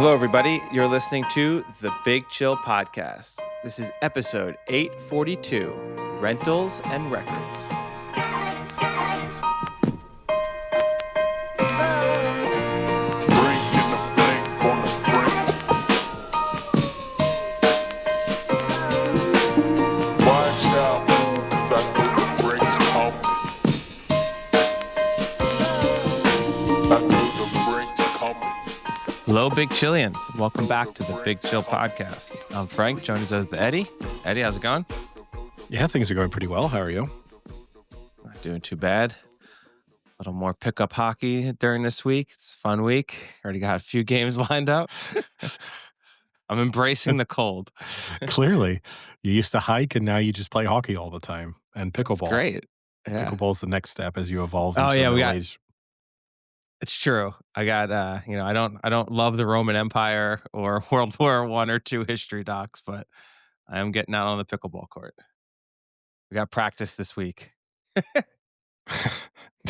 Hello, everybody. You're listening to the Big Chill Podcast. This is episode 842, Rentals and Records. Hello, Big Chillians. Welcome back to the Big Chill Podcast. I'm Frank, joined as with Eddie. Eddie, how's it going? Yeah, things are going pretty well. How are you? Not doing too bad. A little more pickup hockey during this week. It's a fun week. Already got a few games lined up. I'm embracing the cold. Clearly, you used to hike and now you just play hockey all the time. And pickleball. It's great. Yeah. Pickleball is the next step as you evolve Oh, into yeah, a we middle got age. It's true. I got I don't love the Roman Empire or World War I or II history docs, but I am getting out on the pickleball court. We got practice this week.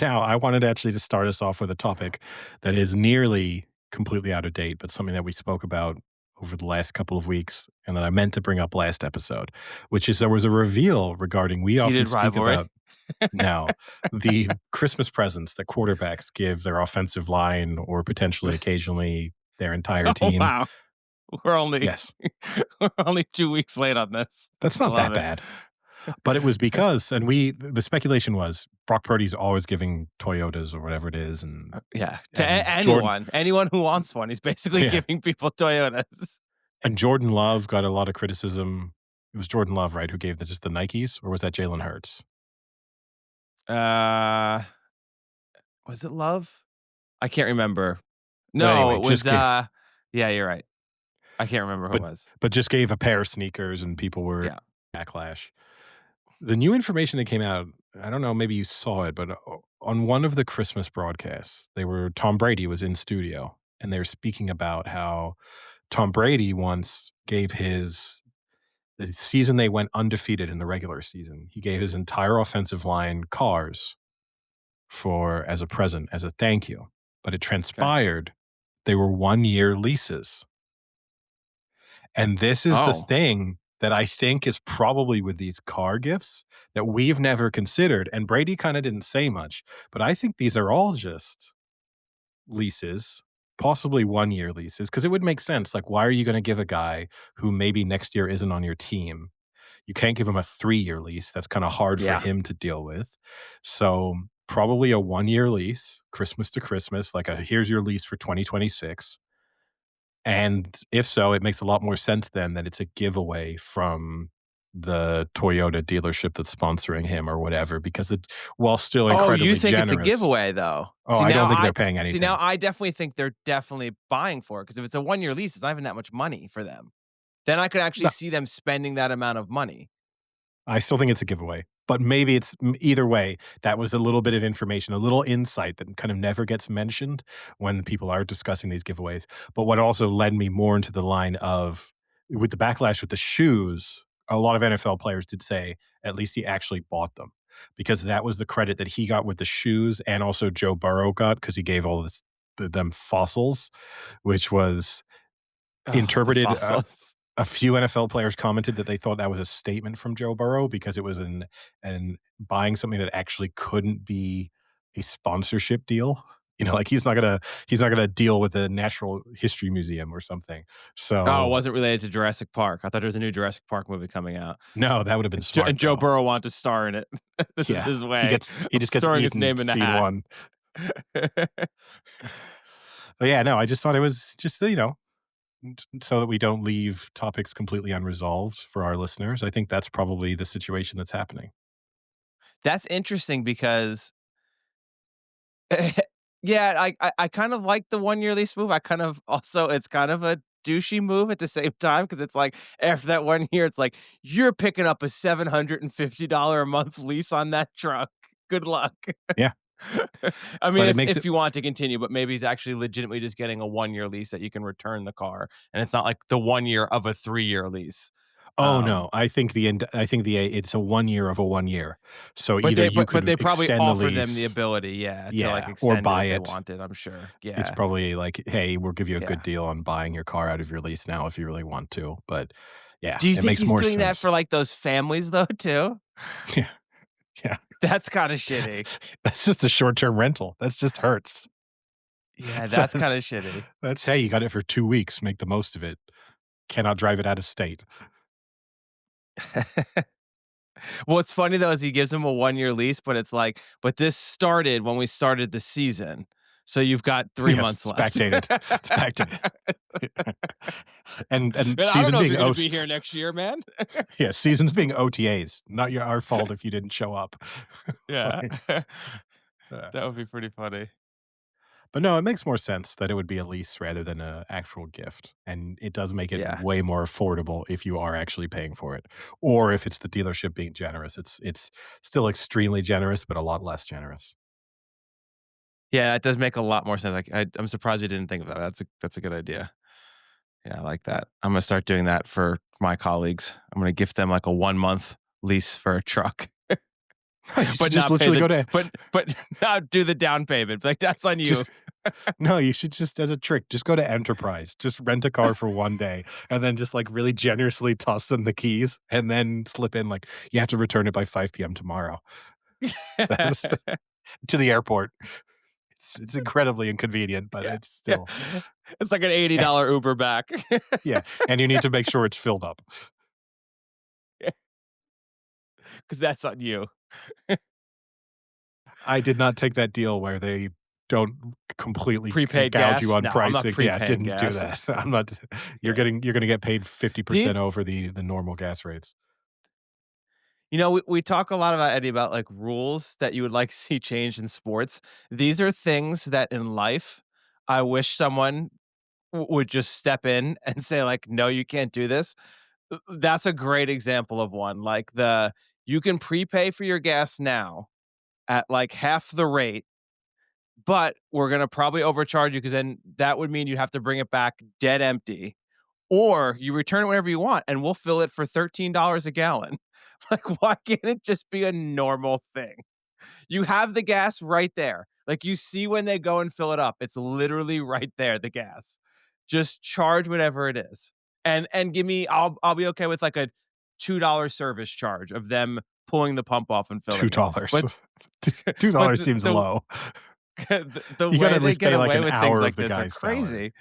Now, I wanted actually to start us off with a topic that is nearly completely out of date, but something that we spoke about over the last couple of weeks and that I meant to bring up last episode, which is there was a reveal regarding we often Heated speak rivalry. about now the Christmas presents that quarterbacks give their offensive line or potentially occasionally their entire team. Oh, wow. We're only Yes. we're only 2 weeks late on this. That's not that bad. But it was because, and the speculation was Brock Purdy's always giving Toyotas or whatever it is. And yeah, to and anyone who wants one, he's basically giving people Toyotas. And Jordan Love got a lot of criticism. It was Jordan Love, right, who gave just the Nikes, or was that Jalen Hurts? Was it Love? I can't remember. No, anyway, it was yeah, you're right. I can't remember who it was. But just gave a pair of sneakers and people were backlash. The new information that came out, I don't know, maybe you saw it, but on one of the Christmas broadcasts, Tom Brady was in studio and they were speaking about how Tom Brady once gave the season they went undefeated in the regular season, he gave his entire offensive line cars as a present, as a thank you. But it transpired they were 1-year leases. And this is the thing that I think is probably with these car gifts that we've never considered. And Brady kind of didn't say much, but I think these are all just leases, possibly 1-year leases, because it would make sense. Like, why are you going to give a guy who maybe next year isn't on your team? You can't give him a 3-year lease. That's kind of hard for him to deal with. So probably a 1-year lease, Christmas to Christmas, like here's your lease for 2026. And if so, it makes a lot more sense then that it's a giveaway from the Toyota dealership that's sponsoring him or whatever, because while still incredibly you think generous, it's a giveaway though? Oh, I don't think they're paying anything. See, now I definitely think they're definitely buying for it, because if it's a 1-year lease, it's not even that much money for them. Then I could actually see them spending that amount of money. I still think it's a giveaway. But maybe it's either way. That was a little bit of information, a little insight that kind of never gets mentioned when people are discussing these giveaways. But what also led me more into the line of, with the backlash with the shoes, a lot of NFL players did say at least he actually bought them, because that was the credit that he got with the shoes, and also Joe Burrow got because he gave all them fossils, which was interpreted. A few NFL players commented that they thought that was a statement from Joe Burrow because it was an buying something that actually couldn't be a sponsorship deal. You know, like he's not gonna deal with a natural history museum or something. So it wasn't related to Jurassic Park. I thought there was a new Jurassic Park movie coming out. No, that would have been smart. And Joe Burrow wanted to star in it. This is his way. He just gets throwing his name in the hat. But yeah, no, I just thought it was just, so that we don't leave topics completely unresolved for our listeners. I think that's probably the situation that's happening. That's interesting because, I kind of like the 1-year lease move. I kind of also, it's kind of a douchey move at the same time, because it's like after that 1 year, it's like you're picking up a $750 a month lease on that truck. Good luck. Yeah. I mean, if you want to continue, but maybe he's actually legitimately just getting a 1-year lease that you can return the car, and it's not like the 1 year of a 3-year lease. Oh, Um, no, I think the it's a 1 year of a 1 year. So but either you they could probably extend the offer them the lease, ability, yeah, to, like, yeah, or extend it buy if they it. wanted, I'm sure. It's Yeah, probably like, "Hey, we'll give you a good yeah. deal on buying your car out of your lease now if you really want to." But yeah, Do you it think makes he's more doing that sense. for, like, those families, though, too? Yeah, yeah. That's kinda shitty. That's just a short-term rental. That's just hurts. Yeah, that's kinda That's shitty. hey, you got it for 2 weeks, make the most of it. Cannot drive it out of state. What's funny though is he gives him a 1-year lease, but it's like, "But this started when we started the season, so you've got 3 Yes, months it's left." backdated. It's backdated. And Man, I don't season know if being you're gonna OT be here next year, man. yeah, seasons being OTAs, not our fault if you didn't show up. Yeah. Like, yeah. That would be pretty funny. But no, it makes more sense that it would be a lease rather than an actual gift, and it does make it Yeah. way more affordable if you are actually paying for it, or if it's the dealership being generous. It's still extremely generous, but a lot less generous. Yeah, it does make a lot more sense, like, I'm surprised you didn't think of that. That's a good idea. Yeah, I like that. I'm gonna start doing that for my colleagues. I'm gonna gift them, like, a 1-month lease for a truck, You should but just not pay literally the go to but not do the down payment. Like, "That's on you." just no, you should just as a trick, just go to Enterprise, just rent a car for 1 day, and then just, like, really generously toss them the keys, and then slip in, like, "You have to return it by 5 p.m. tomorrow." That's to the airport. It's incredibly inconvenient, but Yeah, it's yeah. still It's like an $80 Uber back. yeah, and you need to make sure it's filled up. 'Cause that's on you. I did not take that deal where they don't completely Prepaid gouge you gas? on No, I'm not pricing. Yeah, prepaying didn't do gas. that. I'm not Yeah. you're gonna get paid Do you 50% over the normal gas rates. we talk a lot about Eddie about, like, rules that you would like to see changed in sports. These are things that in life, I wish someone would just step in and say, like, "No, you can't do this." That's a great example of one, like, you can prepay for your gas now at, like, half the rate, but we're gonna probably overcharge you because then that would mean you'd have to bring it back dead empty, or you return it whenever you want, and we'll fill it for $13 a gallon. Like, why can't it just be a normal thing? You have the gas right there. Like, you see when they go and fill it up, it's literally right there, the gas. Just charge whatever it is. And give me I'll be okay with, like, a $2 service charge of them pulling the pump off and filling it. $2. But but $2 seems low. the You gotta way at they least get pay, like, away an with things hour of like the this are guy's salary. crazy.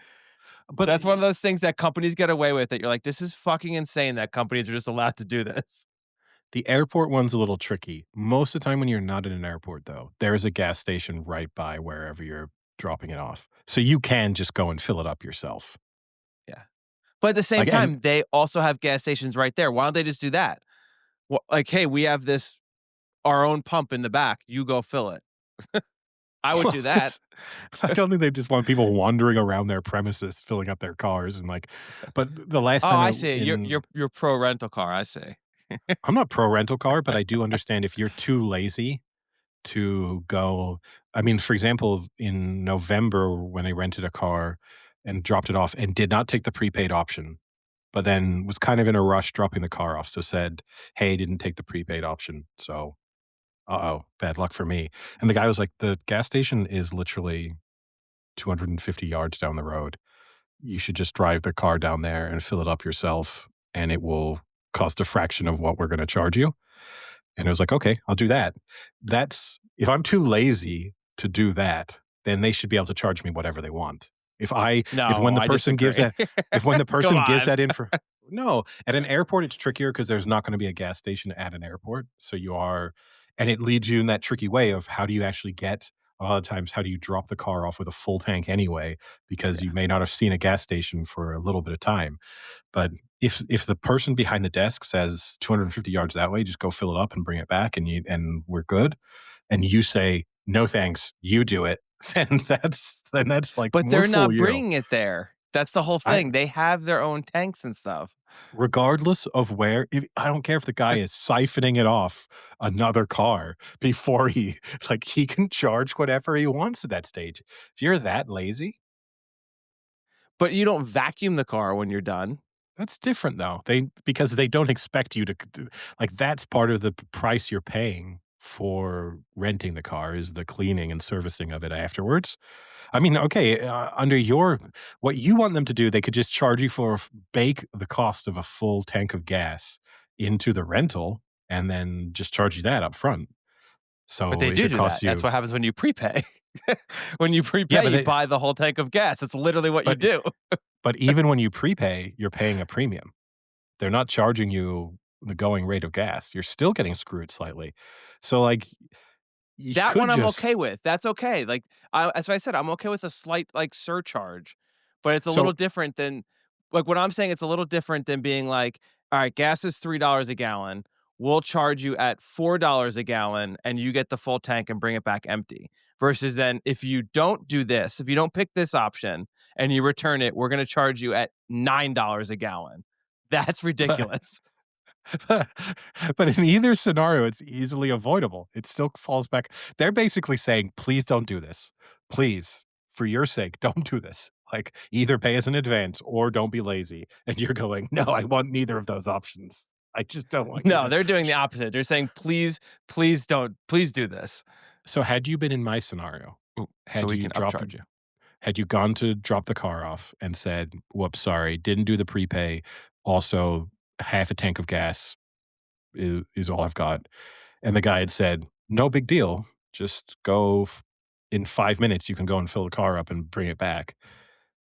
But That's one of those things that companies get away with that you're like, "This is fucking insane that companies are just allowed to do this." the airport one's a little tricky. Most of the time when you're not in an airport, though, there is a gas station right by wherever you're dropping it off. So you can just go and fill it up yourself. Yeah. But at the same Like, and time, they also have gas stations right there. Why don't they just do that? Like, "Hey, we have this our own pump in the back. You go fill it." I would well, do that. 'cause I don't think they just want people wandering around their premises filling up their cars and, like but the last Oh, time I I see. in You're pro rental car, I see. I'm not pro rental car, but I do understand if you're too lazy to go I mean, for example, in November when I rented a car and dropped it off and did not take the prepaid option, but then was kind of in a rush dropping the car off, so said, "Hey, didn't take the prepaid option, so uh-oh, bad luck for me." And the guy was like, "The gas station is literally 250 yards down the road. You should just drive the car down there and fill it up yourself, and it will cost a fraction of what we're gonna charge you." And I was like, "Okay, I'll do that." That's if I'm too lazy to do that, then they should be able to charge me whatever they want. If No, I disagree. when the Come person gives on. that info no, at an airport, it's trickier because there's not gonna be a gas station at an airport, so you are and it leads you in that tricky way of how do you actually get a lot of times, how do you drop the car off with a full tank anyway, because you Yeah. may not have seen a gas station for a little bit of time. But if the person behind the desk says 250 yards that way, just go fill it up and bring it back and we're good, and you say, "No, thanks, you do it," then that's, like, But more they're fool not you. bringing it there. That's the whole I thing. They have their own tanks and stuff. regardless of where if I don't care if the guy is siphoning it off another car before he like, he can charge whatever he wants at that stage. If you're that lazy, But you don't vacuum the car when you're done. That's different though. Because they don't expect you to like, that's part of the price you're paying for renting the car is the cleaning and servicing of it afterwards. I mean, okay, under your what you want them to do, they could just charge you for bake the cost of a full tank of gas into the rental and then just charge you that up front. But So they if it do that. costs That's you what happens when you prepay. When you yeah, prepay, but you buy the whole tank of gas. It's literally what you but do. but even when you prepay, you're paying a premium. They're not charging you the going rate of gas. You're still getting screwed slightly. So, like, you That could one I'm okay just with. That's okay. Like, as I said, I'm okay with a slight, like, surcharge, but it's a little so different than like, what I'm saying, it's a little different than being like, "Alright, gas is $3 a gallon. We'll charge you at $4 a gallon, and you get the full tank and bring it back empty." Versus then, if you don't do this, if you don't pick this option and you return it, we're gonna charge you at $9 a gallon. That's ridiculous. but in either scenario, it's easily avoidable. It still falls back. They're basically saying, "Please don't do this. Please, for your sake, don't do this. Like, either pay us in advance or don't be lazy." And you're going, "No, I want neither of those options. I just don't want you No, to." they're doing the opposite. They're saying, "Please, please don't please do this." So had you been in my scenario, Ooh, so had we you can dropped upcharge you. had you gone to drop the car off and said, "Whoops, sorry, didn't do the prepay. Also, half a tank of gas is all I've got." And the guy had said, "No big deal. Just go in 5 minutes. You can go and fill the car up and bring it back."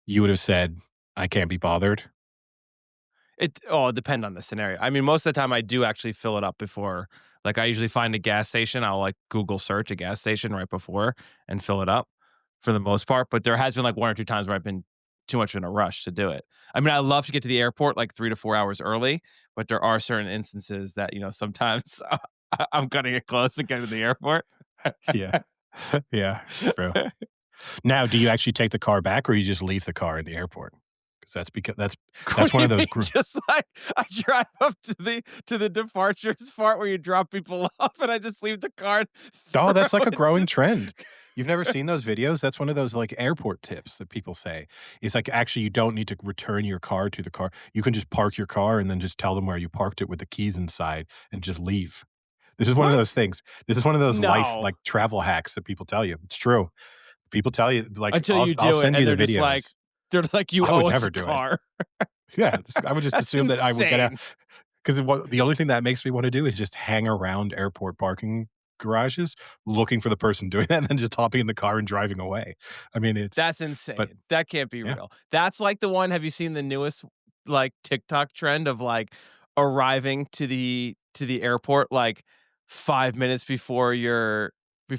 You would have said, "I can't be bothered." It all depend on the scenario. I mean, most of the time I do actually fill it up before. Like, I usually find a gas station. I'll, like, Google search a gas station right before and fill it up for the most part, but there has been, like, 1 or 2 times where I've been too much in a rush to do it. I mean, I love to get to the airport, like, 3 to 4 hours early, but there are certain instances that, sometimes I'm cutting it close to getting to the airport. Yeah. Yeah, true. Now, do you actually take the car back or you just leave the car in the airport? Because What that's do one you of those mean? Just like I drive up to the departures part where you drop people off, and I just leave the car and Oh, throw that's like a it growing to trend. You've never seen those videos? That's one of those, like, airport tips that people say. It's like, actually, you don't need to return your car to the car. You can just park your car and then just tell them where you parked it with the keys inside and just leave. This is one of those What? things. This is one of those life, No. like, travel hacks that people tell you. It's true. People tell you, like, Until I'll you I'll do it, send you and the like videos. they're like, "You I would owe us never a do it. car." Yeah, I would just That's assume that I would get out insane. because the only thing that makes me wanna do is just hang around airport parking garages looking for the person doing that and then just hopping in the car and driving away. I mean, That's but insane. That can't be yeah. real. That's like the one have you seen the newest, like, TikTok trend of, like, arriving to the airport, like, 5 minutes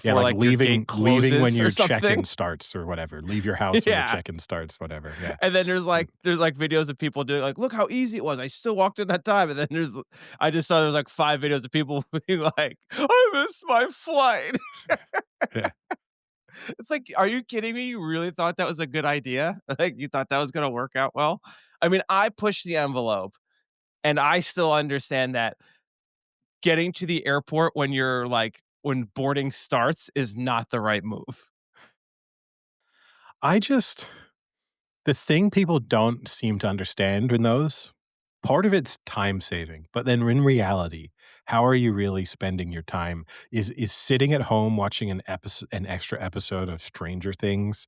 Yeah, before, like like, your gate leaving when closes or your something? check-in starts or whatever. Leave your house when the Yeah. check-in starts, whatever, yeah. And then Mm, there's, like, videos of people doing, like, "Look how easy it was. I still walked in that time." And then I just saw there was, like, 5 videos of people being like, "I missed my flight." yeah. It's like, are you kidding me? You really thought that was a good idea? Like, you thought that was gonna work out well? I mean, I pushed the envelope, and I still understand that getting to the airport when boarding starts is not the right move. I just the thing people don't seem to understand in those, part of it's time saving, but then in reality, how are you really spending your time? Is sitting at home watching an extra episode of Stranger Things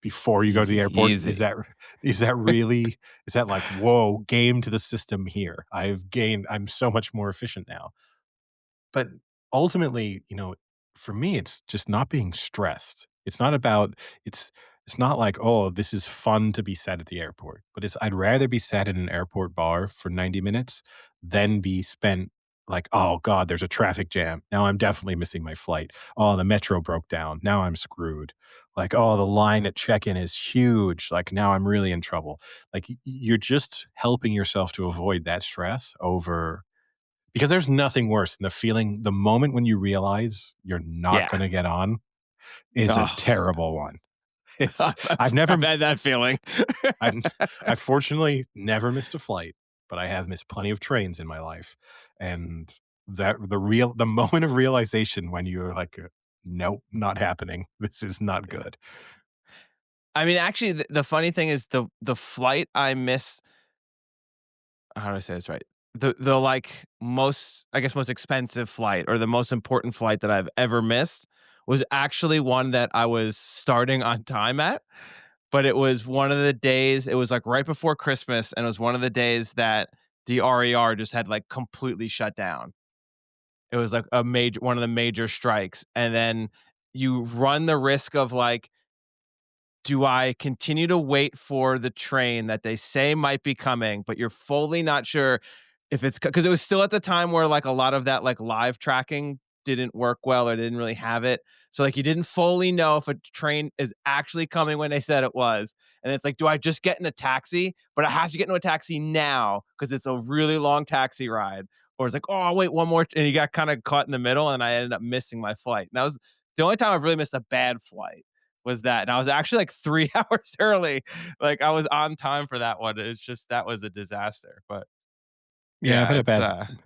before you go to the Easy, airport, easy. is that really is that like, "Whoa, game to the system here. I'm so much more efficient now." But ultimately, for me, it's just not being stressed. It's not about it's it's not like, "Oh, this is fun to be sat at the airport," but I'd rather be sat in an airport bar for 90 minutes than be spent like, "Oh god, there's a traffic jam. Now I'm definitely missing my flight. Oh, the metro broke down. Now I'm screwed." Like, "Oh, the line at check-in is huge. Like, now I'm really in trouble." Like, you're just helping yourself to avoid that stress over because there's nothing worse than the moment when you realize you're not Yeah. gonna get on is a Oh, terrible one. It's I've had that feeling. I've I've fortunately never missed a flight, but I have missed plenty of trains in my life, and the moment of realization when you're like, "Nope, not happening. This is not Yeah. good." I mean, actually, the funny thing is the flight I miss how do I say this right? The, like, most I guess, most expensive flight or the most important flight that I've ever missed was actually one that I was starting on time at, but it was one of the days it was, like, right before Christmas, and it was one of the days that the RER just had, like, completely shut down. It was, like, a major one of the major strikes, and then you run the risk of, like, do I continue to wait for the train that they say might be coming, but you're fully not sure if it's because it was still at the time where like a lot of that like live tracking didn't work well or they didn't really have it. So like you didn't fully know if a train is actually coming when they said it was. And it's like, do I just get in a taxi? But I have to get into a taxi now because it's a really long taxi ride. Or it's like, oh, I'll wait one more. And you got kind of caught in the middle and I ended up missing my flight. And that was the only time I've really missed a bad flight was that. And I was actually like 3 hours early. Like I was on time for that one. It's just that was a disaster. But Yeah, I've yeah, had a it's bad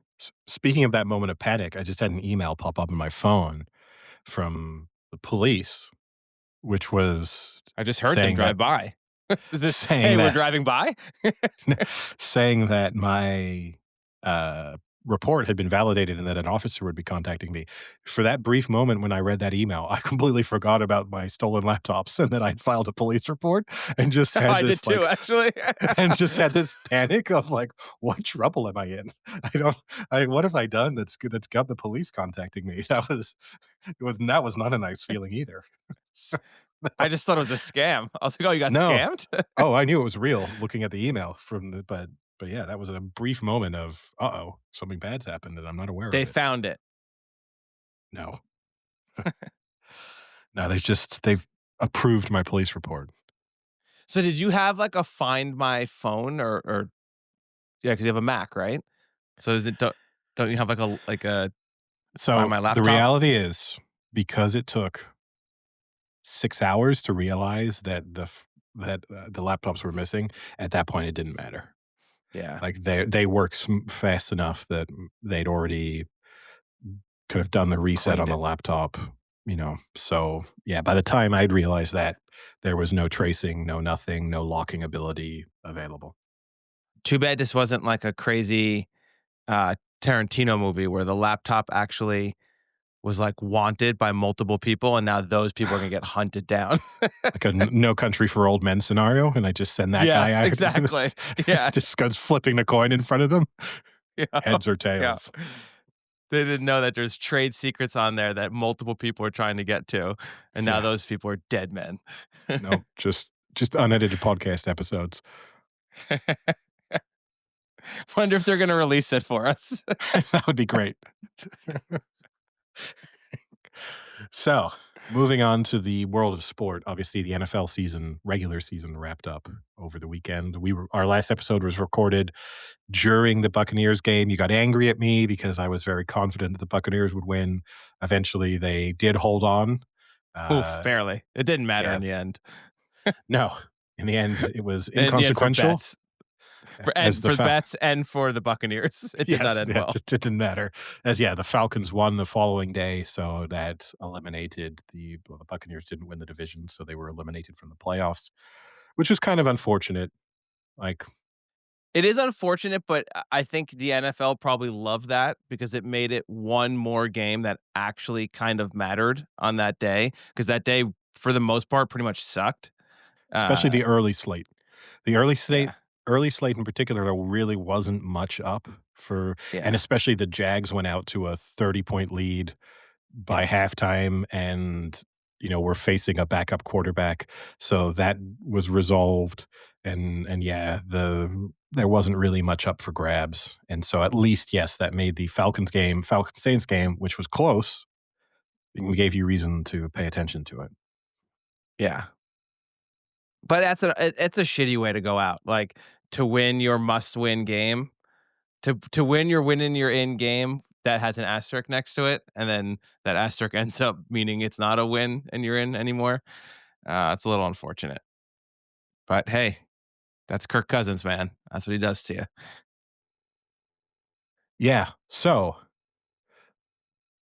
speaking of that moment of panic, I just had an email pop up on my phone from the police, which was I just heard them saying that drive by. Is this, saying hey, we're that driving by? saying that my, report had been validated and that an officer would be contacting me. For that brief moment when I read that email, I completely forgot about my stolen laptops and that I'd filed a police report and just had I did this, too, like actually. and just had this panic of, like, "What trouble am I in? I don't what have I done that's got the police contacting me?" That was not a nice feeling either. So, I just thought it was a scam. I was like, oh, you got no. scammed? Oh, I knew it was real looking at the email from the but yeah, that was a brief moment of, "Uh-oh, something bad's happened and I'm not aware of They it." found it. No. No, they've approved my police report. So did you have like a find my phone or yeah, because you have a Mac, right? So is it don't you have like a find So, my the laptop? reality is, because it took 6 hours to realize that the laptops were missing, at that point, it didn't matter. Yeah, Like, they work fast enough that they'd already could have done the reset on cleaned the it. laptop, you know? So, yeah, by the time I'd realized that, there was no tracing, no nothing, no locking ability available. Too bad this wasn't like a crazy Tarantino movie where the laptop actually was like wanted by multiple people and now those people are gonna get hunted down. Like a No Country for Old Men scenario, and I just send that guy Yes, out, exactly. Yeah. just goes flipping the coin in front of them, Yeah. heads or Yeah. tails. They didn't know that there's trade secrets on there that multiple people are trying to get to, and now Yeah, those people are dead men. nope, just unedited podcast episodes. Wonder if they're gonna release it for us. That would be great. So, moving on to the world of sport, obviously the NFL season, regular season wrapped up over the weekend. Our last episode was recorded during the Buccaneers game. You got angry at me because I was very confident that the Buccaneers would win. Eventually, they did hold on. Oof, Uh, barely. It didn't matter in yeah, the end. no, in the end, it was In the end for inconsequential bets. as the For bets and for the Buccaneers. It did not Yes, end yeah, well. just it didn't matter. As yeah, the Falcons won the following day, so that eliminated the Buccaneers didn't win the division, so they were eliminated from the playoffs, which was kind of unfortunate. Like, It is unfortunate, but I think the NFL probably loved that because it made it one more game that actually kind of mattered on that day. Because that day, for the most part, pretty much sucked. especially Uh, the early slate. The yeah, early slate in particular, there really wasn't much up for and yeah, especially the Jags went out to a 30-point lead by yeah. halftime and we're facing a backup quarterback, so that was resolved, and yeah, there wasn't really much up for grabs, and so at least, yes, that made the Falcons Saints game, which was close, and gave you reason to pay attention to it. Yeah. But it's a shitty way to go out. Like to win your must-win game, to win your win in your in game that has an asterisk next to it, and then that asterisk ends up meaning it's not a win and you're in anymore. It's a little unfortunate. But hey, that's Kirk Cousins, man. That's what he does to you. Yeah, so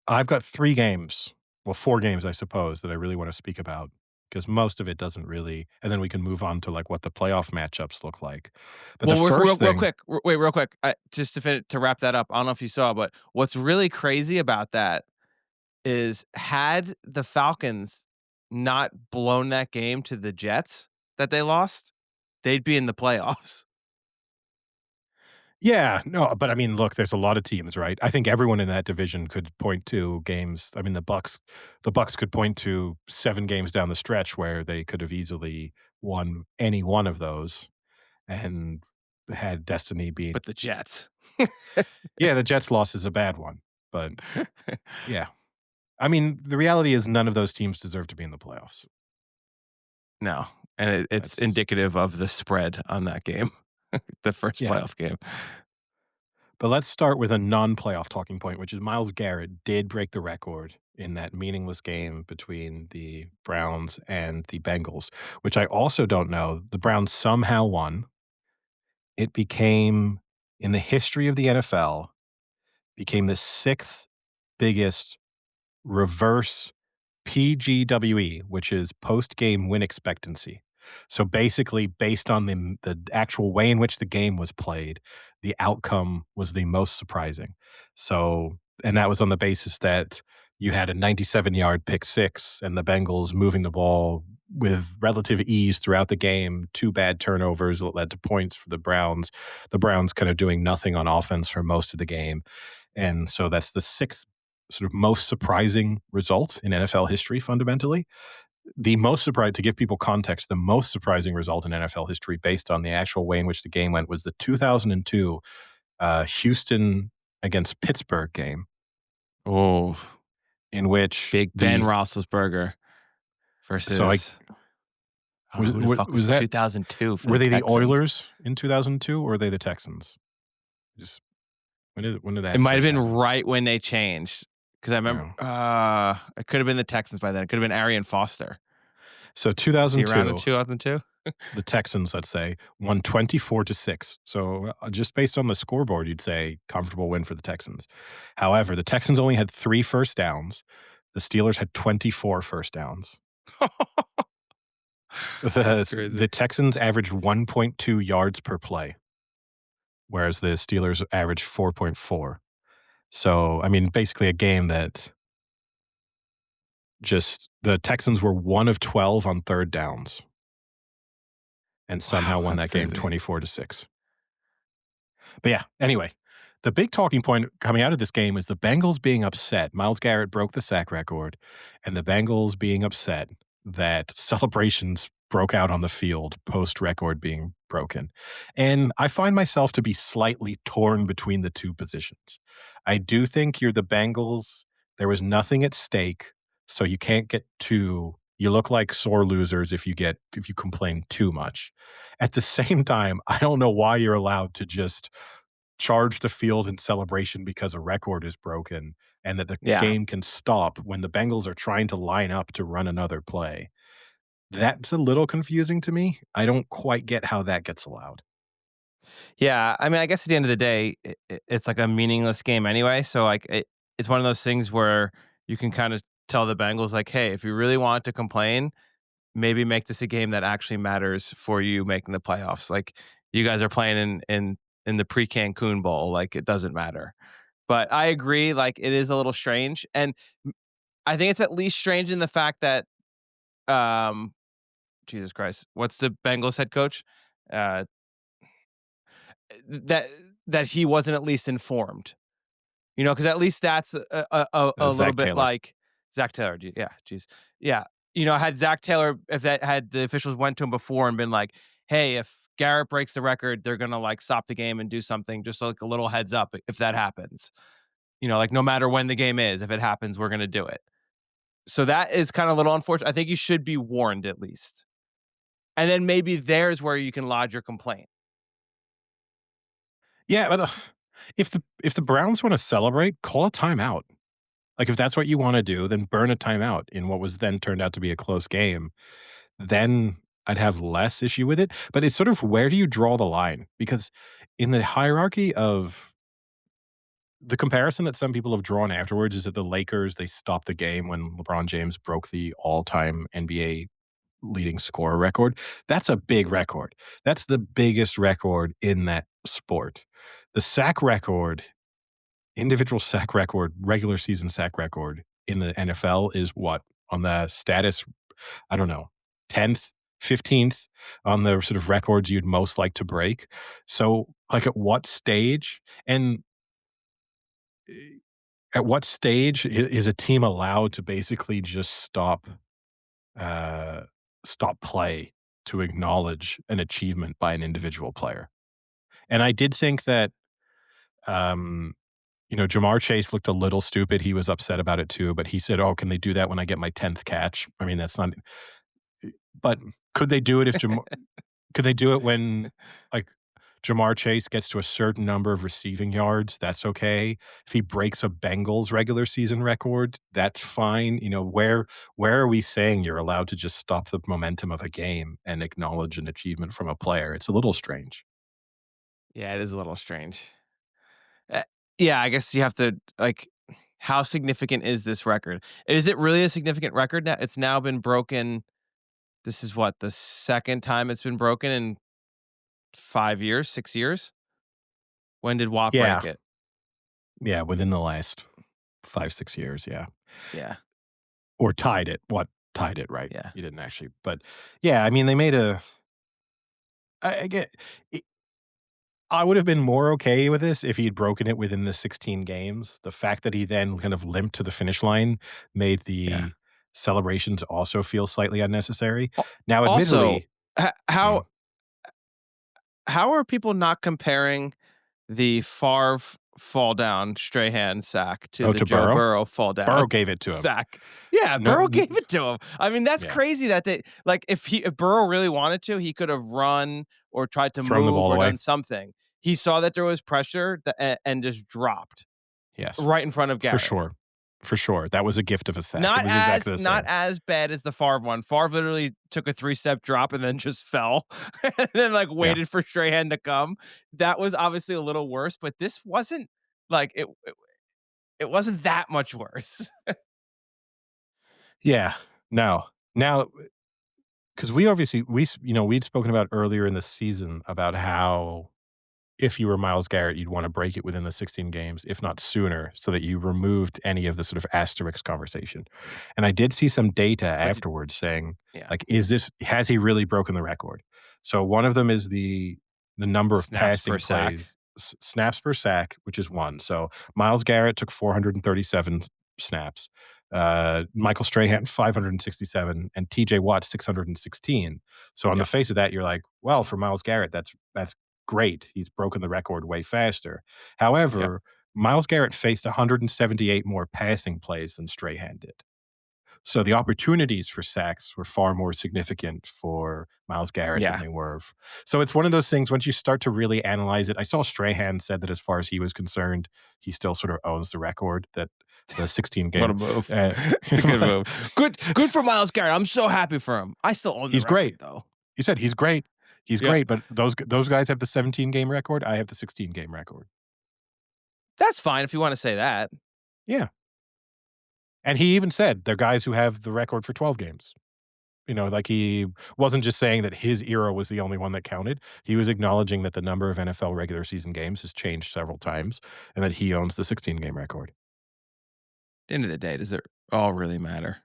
I've got 3 games, well, 4 games, I suppose, that I really want to speak about. because most of it doesn't really, and then we can move on to, like, what the playoff matchups look like. But the Well, real, first real thing quick, wait, real quick, just to wrap that up. I don't know if you saw, but what's really crazy about that is had the Falcons not blown that game to the Jets that they lost, they'd be in the playoffs. Yeah, no, but I mean, look, there's a lot of teams, right? I think everyone in that division could point to games. I mean, the Bucks could point to 7 games down the stretch where they could have easily won any one of those and had destiny being. But the Jets. Yeah, the Jets loss is a bad one, but yeah. I mean, the reality is none of those teams deserve to be in the playoffs. No, and it's That's indicative of the spread on that game, the first yeah. playoff game. But let's start with a non-playoff talking point, which is Myles Garrett did break the record in that meaningless game between the Browns and the Bengals, which I also don't know. The Browns somehow won. It became, in the history of the NFL, became the 6th biggest reverse PGWE, which is post-game win expectancy. So basically, based on the actual way in which the game was played, the outcome was the most surprising. So, and that was on the basis that you had a 97-yard pick six and the Bengals moving the ball with relative ease throughout the game, 2 bad turnovers that led to points for the Browns kind of doing nothing on offense for most of the game. And so that's the 6th sort of most surprising result in NFL history, fundamentally. The most surprising, to give people context, the most surprising result in NFL history based on the actual way in which the game went was the 2002 Houston against Pittsburgh game, Oh, in which Big Ben Roethlisberger so I versus who the fuck was was that 2002 for were the they the Texans? Oilers in 2002 or were they the Texans? Just when did It that might have switch been happen? right when they changed because I remember, No. it could have been the Texans by then. It could have been Arian Foster. So Was he around in 2002, 2002? the Texans, let's say, won 24-6. So just based on the scoreboard, you'd say comfortable win for the Texans. However, the Texans only had 3 first downs. The Steelers had 24 first downs. That's The crazy. Texans averaged 1.2 yards per play, whereas the Steelers averaged 4.4. So, I mean, basically a game that just the Texans were 1 of 12 on third downs and somehow Wow, won that's that game crazy. 24-6. But yeah, anyway, the big talking point coming out of this game is the Bengals being upset. Myles Garrett broke the sack record, and the Bengals being upset that celebrations broke out on the field post record being broken. And I find myself to be slightly torn between the two positions. I do think you're the Bengals. There was nothing at stake, so you can't get too you look like sore losers if you complain too much. At the same time, I don't know why you're allowed to just charge the field in celebration because a record is broken and that the Yeah. game can stop when the Bengals are trying to line up to run another play. That's a little confusing to me. I don't quite get how that gets allowed. Yeah, I mean, I guess at the end of the day, it's like a meaningless game anyway. So like, it's one of those things where you can kind of tell the Bengals like, hey, if you really want to complain, maybe make this a game that actually matters for you making the playoffs. Like you guys are playing in the pre Cancun Bowl, like it doesn't matter. But I agree, like it is a little strange, and I think it's at least strange in the fact that, um, Jesus Christ, what's the Bengals head coach? Uh, that he wasn't at least informed. You know, because at least that's a little Zach bit Taylor. like Zach Taylor. Yeah, jeez, yeah. You know, had Zach Taylor, if that had the officials went to him before and been like, "Hey, if Garrett breaks the record, they're gonna like stop the game and do something," just like a little heads up if that happens. You know, like no matter when the game is, if it happens, we're gonna do it. So that is kind of a little unfortunate. I think you should be warned at least, and then maybe there's where you can lodge your complaint. Yeah, but if the Browns want to celebrate, call a timeout. Like if that's what you want to do, then burn a timeout in what was then turned out to be a close game. Then I'd have less issue with it. But it's sort of where do you draw the line? Because in the hierarchy of the comparison that some people have drawn afterwards is that the Lakers, they stopped the game when LeBron James broke the all-time NBA leading scorer record. That's a big record. That's the biggest record in that sport. The sack record, individual sack record, regular season sack record in the NFL is what? On the status, I don't know, 10th, 15th on the sort of records you'd most like to break. So, like, at what stage is a team allowed to basically just uh, stop play to acknowledge an achievement by an individual player? And I did think that, um, Jamar Chase looked a little stupid. He was upset about it too, but he said, "Oh, can they do that when I get my 10th catch?" I mean, that's not. But could they do it if Jamar? Could they do it when, like, Jamar Chase gets to a certain number of receiving yards? That's okay. If he breaks a Bengals regular season record, that's fine. Where are we saying you're allowed to just stop the momentum of a game and acknowledge an achievement from a player? It's a little strange. Yeah, it is a little strange. Uh, yeah, I guess you have to, like, how significant is this record? Is it really a significant record now? It's now been broken. This is what, the second time it's been broken in 5 years, 6 years? When did Watt Yeah. break it? Yeah, within the last 5, 6 years, yeah. Yeah, Or tied it. What tied it, right? yeah. You didn't actually, but yeah, I mean, they made a I get I would have been more okay with this if he had broken it within the 16 games. The fact that he then kind of limped to the finish line made Yeah. the celebrations also feel slightly unnecessary. Al Now, Also, admittedly. h Mm. how are people not comparing the Favre fall down Strahan sack to Oh, the to Joe Burrow? Burrow fall down Burrow gave it to him. sack? Yeah, No, Burrow gave it to him. I mean, that's yeah, crazy that they, like, if Burrow really wanted to, he could have run or tried to thrown the move ball or away. done something. He saw that there was pressure and just dropped Yes, right in front of for Garrett. sure. For sure. That was a gift of a sack. It Not was as exactly the not same. as bad as the Favre one. Favre literally took a 3-step drop and then just fell and then, like, Yeah. waited for Strahan to come. That was obviously a little worse, but this wasn't, like, it wasn't that much worse. Yeah. No. Now, because we obviously we'd spoken about earlier in the season about how if you were Myles Garrett, you'd want to break it within the 16 games, if not sooner, so that you removed any of the sort of asterisk conversation. And I did see some data What did afterwards saying, Yeah. like, has he really broken the record? So one of them is the number of Snaps per passing sack. plays, snaps per sack, which is one. So Myles Garrett took 437 snaps. Michael Strahan 567 and TJ Watt 616. So on the Yep, face of that, you're like, well, for Myles Garrett, that's great. He's broken the record way faster. yep. However, Myles Garrett faced 178 more passing plays than Strahan did. So the opportunities for sacks were far more significant for Myles Garrett than Yeah. they were. So it's one of those things once you start to really analyze it. I saw Strahan said that as far as he was concerned, he still sort of owns the record that the 16 What a game. move. Uh, It's a good move. Good for Myles Garrett. I'm so happy for him. I still own the he's record, great. though. He said he's great. He's Yeah. great, but those guys have the 17 game record. I have the 16 game record. That's fine if you wanna say that. Yeah. And he even said they're guys who have the record for 12 games. Like he wasn't just saying that his era was the only one that counted. He was acknowledging that the number of NFL regular season games has changed several times and that he owns the 16 game record. At the end of the day, does it all really matter?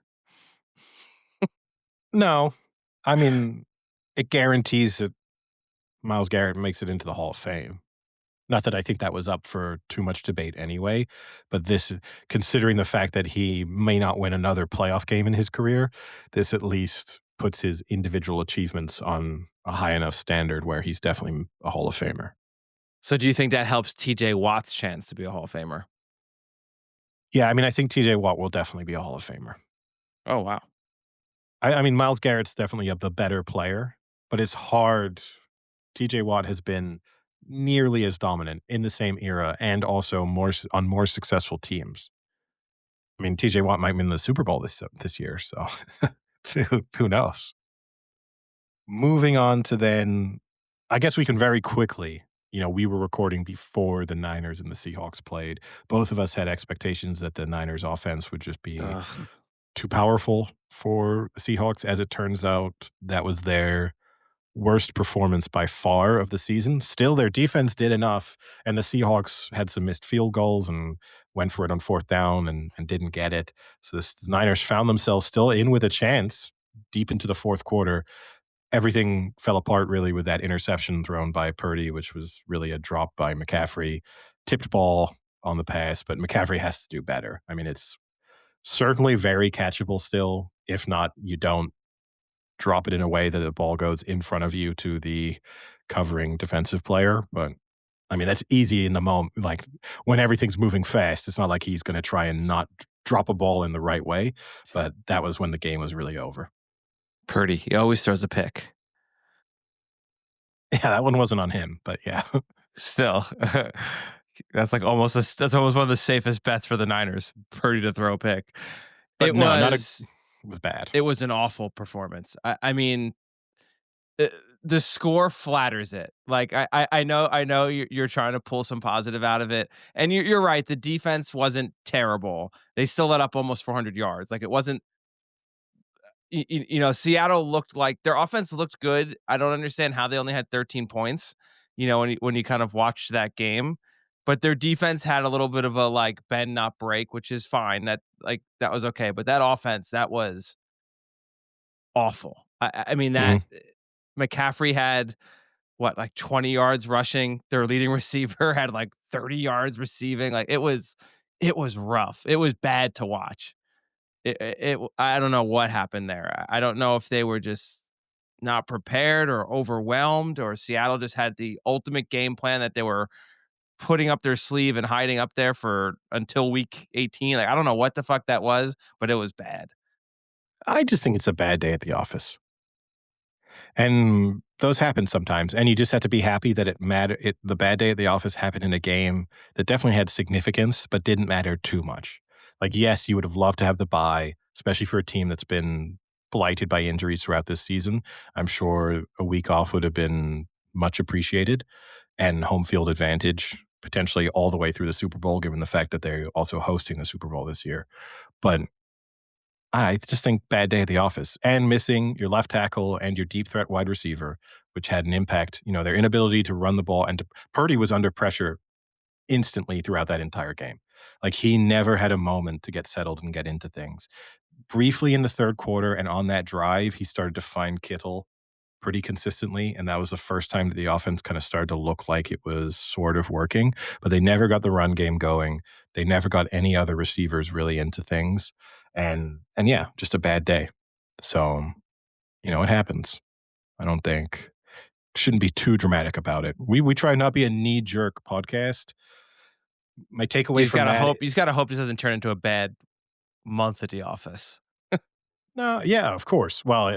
No, I mean, it guarantees that Myles Garrett makes it into the Hall of Fame. Not that I think that was up for too much debate anyway, but this, considering the fact that he may not win another playoff game in his career, this at least puts his individual achievements on a high enough standard where he's definitely a Hall of Famer. So do you think that helps TJ Watt's chance to be a Hall of Famer? Yeah, I mean, I think TJ Watt will definitely be a Hall of Famer. Oh, wow. I mean, Myles Garrett's definitely the better player, but it's hard. TJ Watt has been nearly as dominant in the same era and also on more successful teams. I mean, TJ Watt might win the Super Bowl this year, so who knows? Moving on to then, I guess we can very quickly. We were recording before the Niners and the Seahawks played. Both of us had expectations that the Niners offense would just be Ugh. too powerful for the Seahawks. As it turns out, that was their worst performance by far of the season. Still, their defense did enough, and the Seahawks had some missed field goals and went for it on fourth down and didn't get it. So the Niners found themselves still in with a chance deep into the fourth quarter. Everything fell apart really with that interception thrown by Purdy, which was really a drop by McCaffrey. Tipped ball on the pass, but McCaffrey has to do better. I mean, it's certainly very catchable still. If not, you don't drop it in a way that the ball goes in front of you to the covering defensive player. But I mean, that's easy in the moment. Like when everything's moving fast, it's not like he's going to try and not drop a ball in the right way. But that was when the game was really over. Purdy, he always throws a pick. Yeah, that one wasn't on him, but yeah. Still, that's like that's almost one of the safest bets for the Niners. Purdy to throw a pick. But It no, not a was it was bad. it was an awful performance. I mean, uh, the score flatters it. Like I know you're trying to pull some positive out of it, and you're right. The defense wasn't terrible. They still let up almost 400 yards. Like it wasn't. Seattle looked like their offense looked good. I don't understand how they only had 13 points. When you kind of watched that game, but their defense had a little bit of a like bend not break, which is fine. That was okay. But that offense, that was awful. I mean that Mhm. McCaffrey had what, like 20 yards rushing. Their leading receiver had like 30 yards receiving. Like it was rough. It was bad to watch. I don't know what happened there. I don't know if they were just not prepared or overwhelmed, or Seattle just had the ultimate game plan that they were putting up their sleeve and hiding up there for until week 18. Like I don't know what the fuck that was, but it was bad. I just think it's a bad day at the office. And those happen sometimes, and you just have to be happy that the bad day at the office happened in a game that definitely had significance, but didn't matter too much. Like, yes, you would have loved to have the bye, especially for a team that's been blighted by injuries throughout this season. I'm sure a week off would have been much appreciated, and home field advantage potentially all the way through the Super Bowl, given the fact that they're also hosting the Super Bowl this year. But I just think bad day at the office and missing your left tackle and your deep threat wide receiver, which had an impact, their inability to run the ball. And Purdy was under pressure instantly throughout that entire game. Like he never had a moment to get settled and get into things. Briefly in the third quarter and on that drive, he started to find Kittle pretty consistently, and that was the first time that the offense kinda started to look like it was sort of working, but they never got the run game going. They never got any other receivers really into things, and yeah, just a bad day. So, it happens. I don't think shouldn't be too dramatic about it. We try not be a knee-jerk podcast. My takeaway from that. You just gotta hope this doesn't turn into a bad month at the office. No, yeah, of course. Well,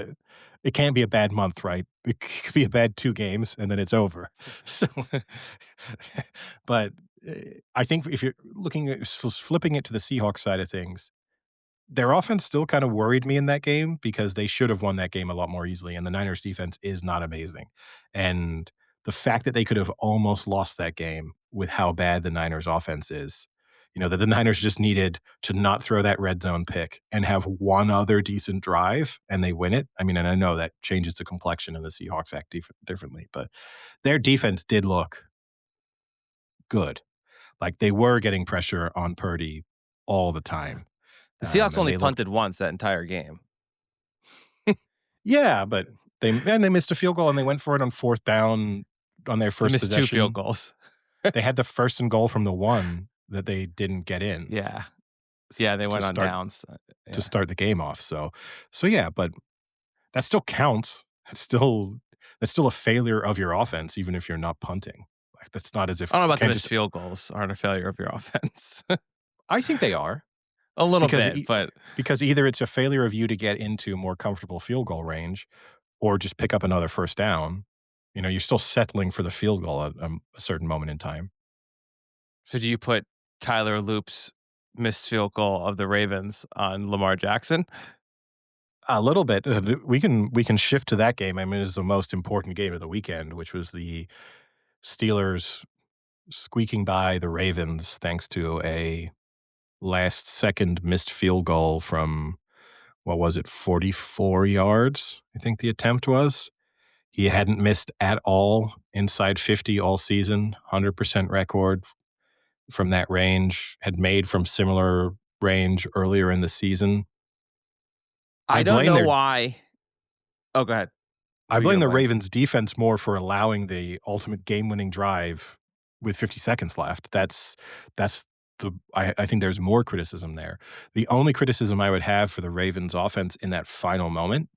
it can't be a bad month, right? It could be a bad 2 games, and then it's over. So, but, I think if you're looking at flipping it to the Seahawks side of things, their offense still kind of worried me in that game because they should have won that game a lot more easily, and the Niners defense is not amazing. And the fact that they could have almost lost that game with how bad the Niners offense is, that the Niners just needed to not throw that red zone pick and have one other decent drive and they win it. I mean, and I know that changes the complexion and the Seahawks act differently, but their defense did look good. Like they were getting pressure on Purdy all the time. The Seahawks And only they looked. punted once that entire game. Yeah, but they missed a field goal and they went for it on fourth down on their They first missed 2 field possession. goals. They had the first and goal from the one that they didn't get in Yeah. s Yeah, they to went on start downs. to Yeah. start the game off, so yeah, but that still counts. That's still a failure of your offense even if you're not punting. Like, that's not as I if don't know you about the can't missed just. field goals aren't a failure of your offense. I think they are A little because bit, but because either it's a failure of you to get into more comfortable field goal range or just pick up another first down. You're still settling for the field goal at, a certain moment in time. so do you put Tyler Loop's missed field goal of the Ravens on Lamar Jackson? A little bit. We can shift to that game. I mean, it's the most important game of the weekend, which was the Steelers squeaking by the Ravens thanks to a last second missed field goal from what was it, 44 yards, I think the attempt was. He hadn't missed at all inside 50 all season, 100% record from that range, had made from similar range earlier in the season. I I don't blame know their why. Oh, go ahead. I Who are you blame gonna the blame? Ravens defense more for allowing the ultimate game-winning drive with 50 seconds left. That's I think there's more criticism there. The only criticism I would have for the Ravens offense in that final moment,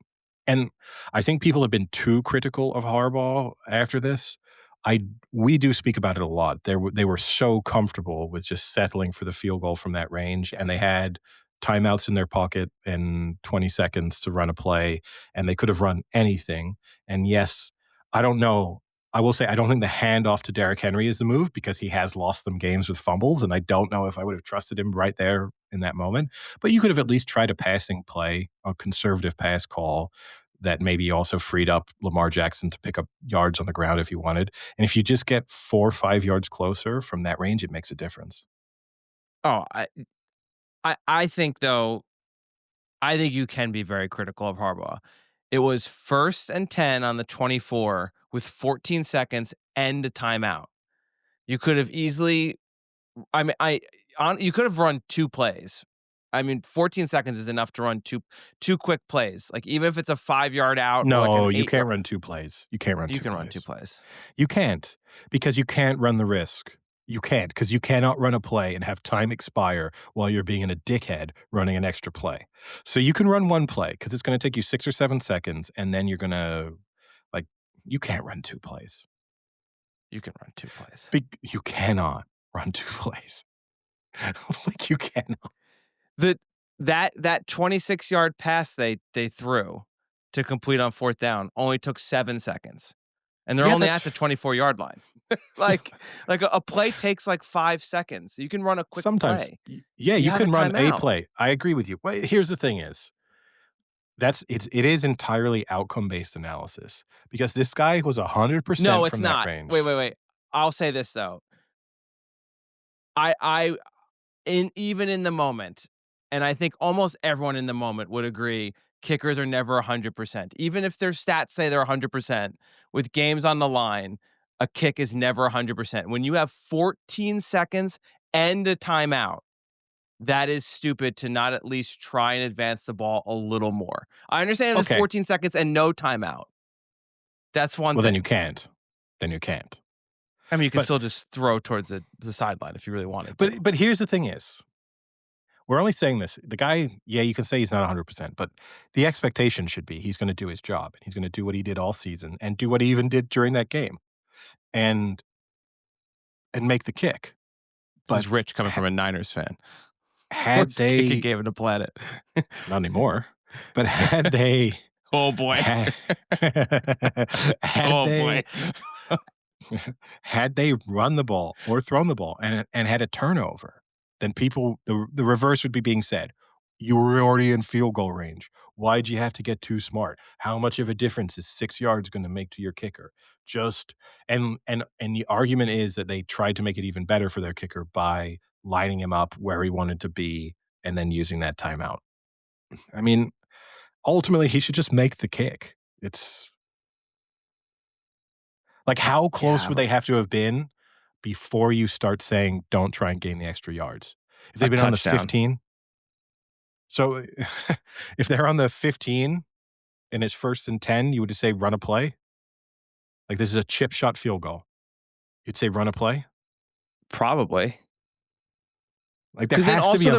and I think people have been too critical of Harbaugh after this. I We do speak about it a lot. They were so comfortable with just settling for the field goal from that range, and they Yes. had timeouts in their pocket and 20 seconds to run a play, and they could have run anything. And yes, I don't know. I will say I don't think the handoff to Derrick Henry is the move because he has lost them games with fumbles, and I don't know if I would have trusted him right there in that moment. But you could have at least tried a passing play, a conservative pass call that maybe also freed up Lamar Jackson to pick up yards on the ground if he wanted. And if you just get 4 or 5 yards closer from that range, it makes a difference. Oh, I think though, I think you can be very critical of Harbaugh. It was 1st and 10 on the 24 with 14 seconds and a timeout. You could have easily I mean, you could have run 2 plays. I mean, 14 seconds is enough to run two quick plays. Like, even if it's a 5-yard out or like an No, you 8 can't yard, run 2 plays. You can't run you 2 can run 2 plays. plays. You can't, because you can't run the risk. You can't, because you cannot run a play and have time expire while you're being a dickhead running an extra play. So you can run 1 play because it's gonna take you 6 or 7 seconds, and then you're gonna like, you can't run 2 plays. You can run 2 plays. You cannot run 2 plays. Like, you cannot. The that 26-yard pass they threw to complete on 4th down only took 7 seconds, and they're Yeah, only that's at the 24-yard line. Like a play takes like 5 seconds. You can run a quick sometimes play. yeah, You you have a can run a timeout. play. I agree with you. But here's the thing is, it is entirely outcome-based analysis because this guy was No, 100% it's from that not. Wait, range. wait, wait. I'll say this though. I even in the moment, and I think almost everyone in the moment would agree, kickers are never 100%. Even if their stats say they're 100%, with games on the line, a kick is never 100%. When you have 14 seconds and a timeout, that is stupid to not at least try and advance the ball a little more. I understand if it's Okay, 14 seconds and no timeout. That's one well, then you thing. can't. Then you can't. I mean, you can But still just throw towards the sideline if you really wanted to. but here's the thing is, we're only saying this. The guy, yeah, you can say he's not 100%, but the expectation should be he's gonna do his job. He's gonna do what he did all season and do what he even did during that game and make the kick. This But is rich coming ha from a Niners fan. had Worst kicking they game on the planet. not anymore, but had they Oh boy. had had Oh boy. they had they run the ball or thrown the ball and had a turnover, then the reverse would be being said. You were already in field goal range. Why'd you have to get too smart? How much of a difference is 6 yards gonna make to your kicker? Just and the argument is that they tried to make it even better for their kicker by lining him up where he wanted to be and then using that timeout. I mean, ultimately, he should just make the kick. It's like, how close Yeah, would they but have to have been before you start saying, "Don't try and gain the extra yards"? If a they've been on the touchdown. 15, so if they're on the 15 and it's 1st and 10, you would just say, "Run a play"? Like, this is a chip shot field goal. You'd say, "Run a play"? Probably. Like, there Because then has to be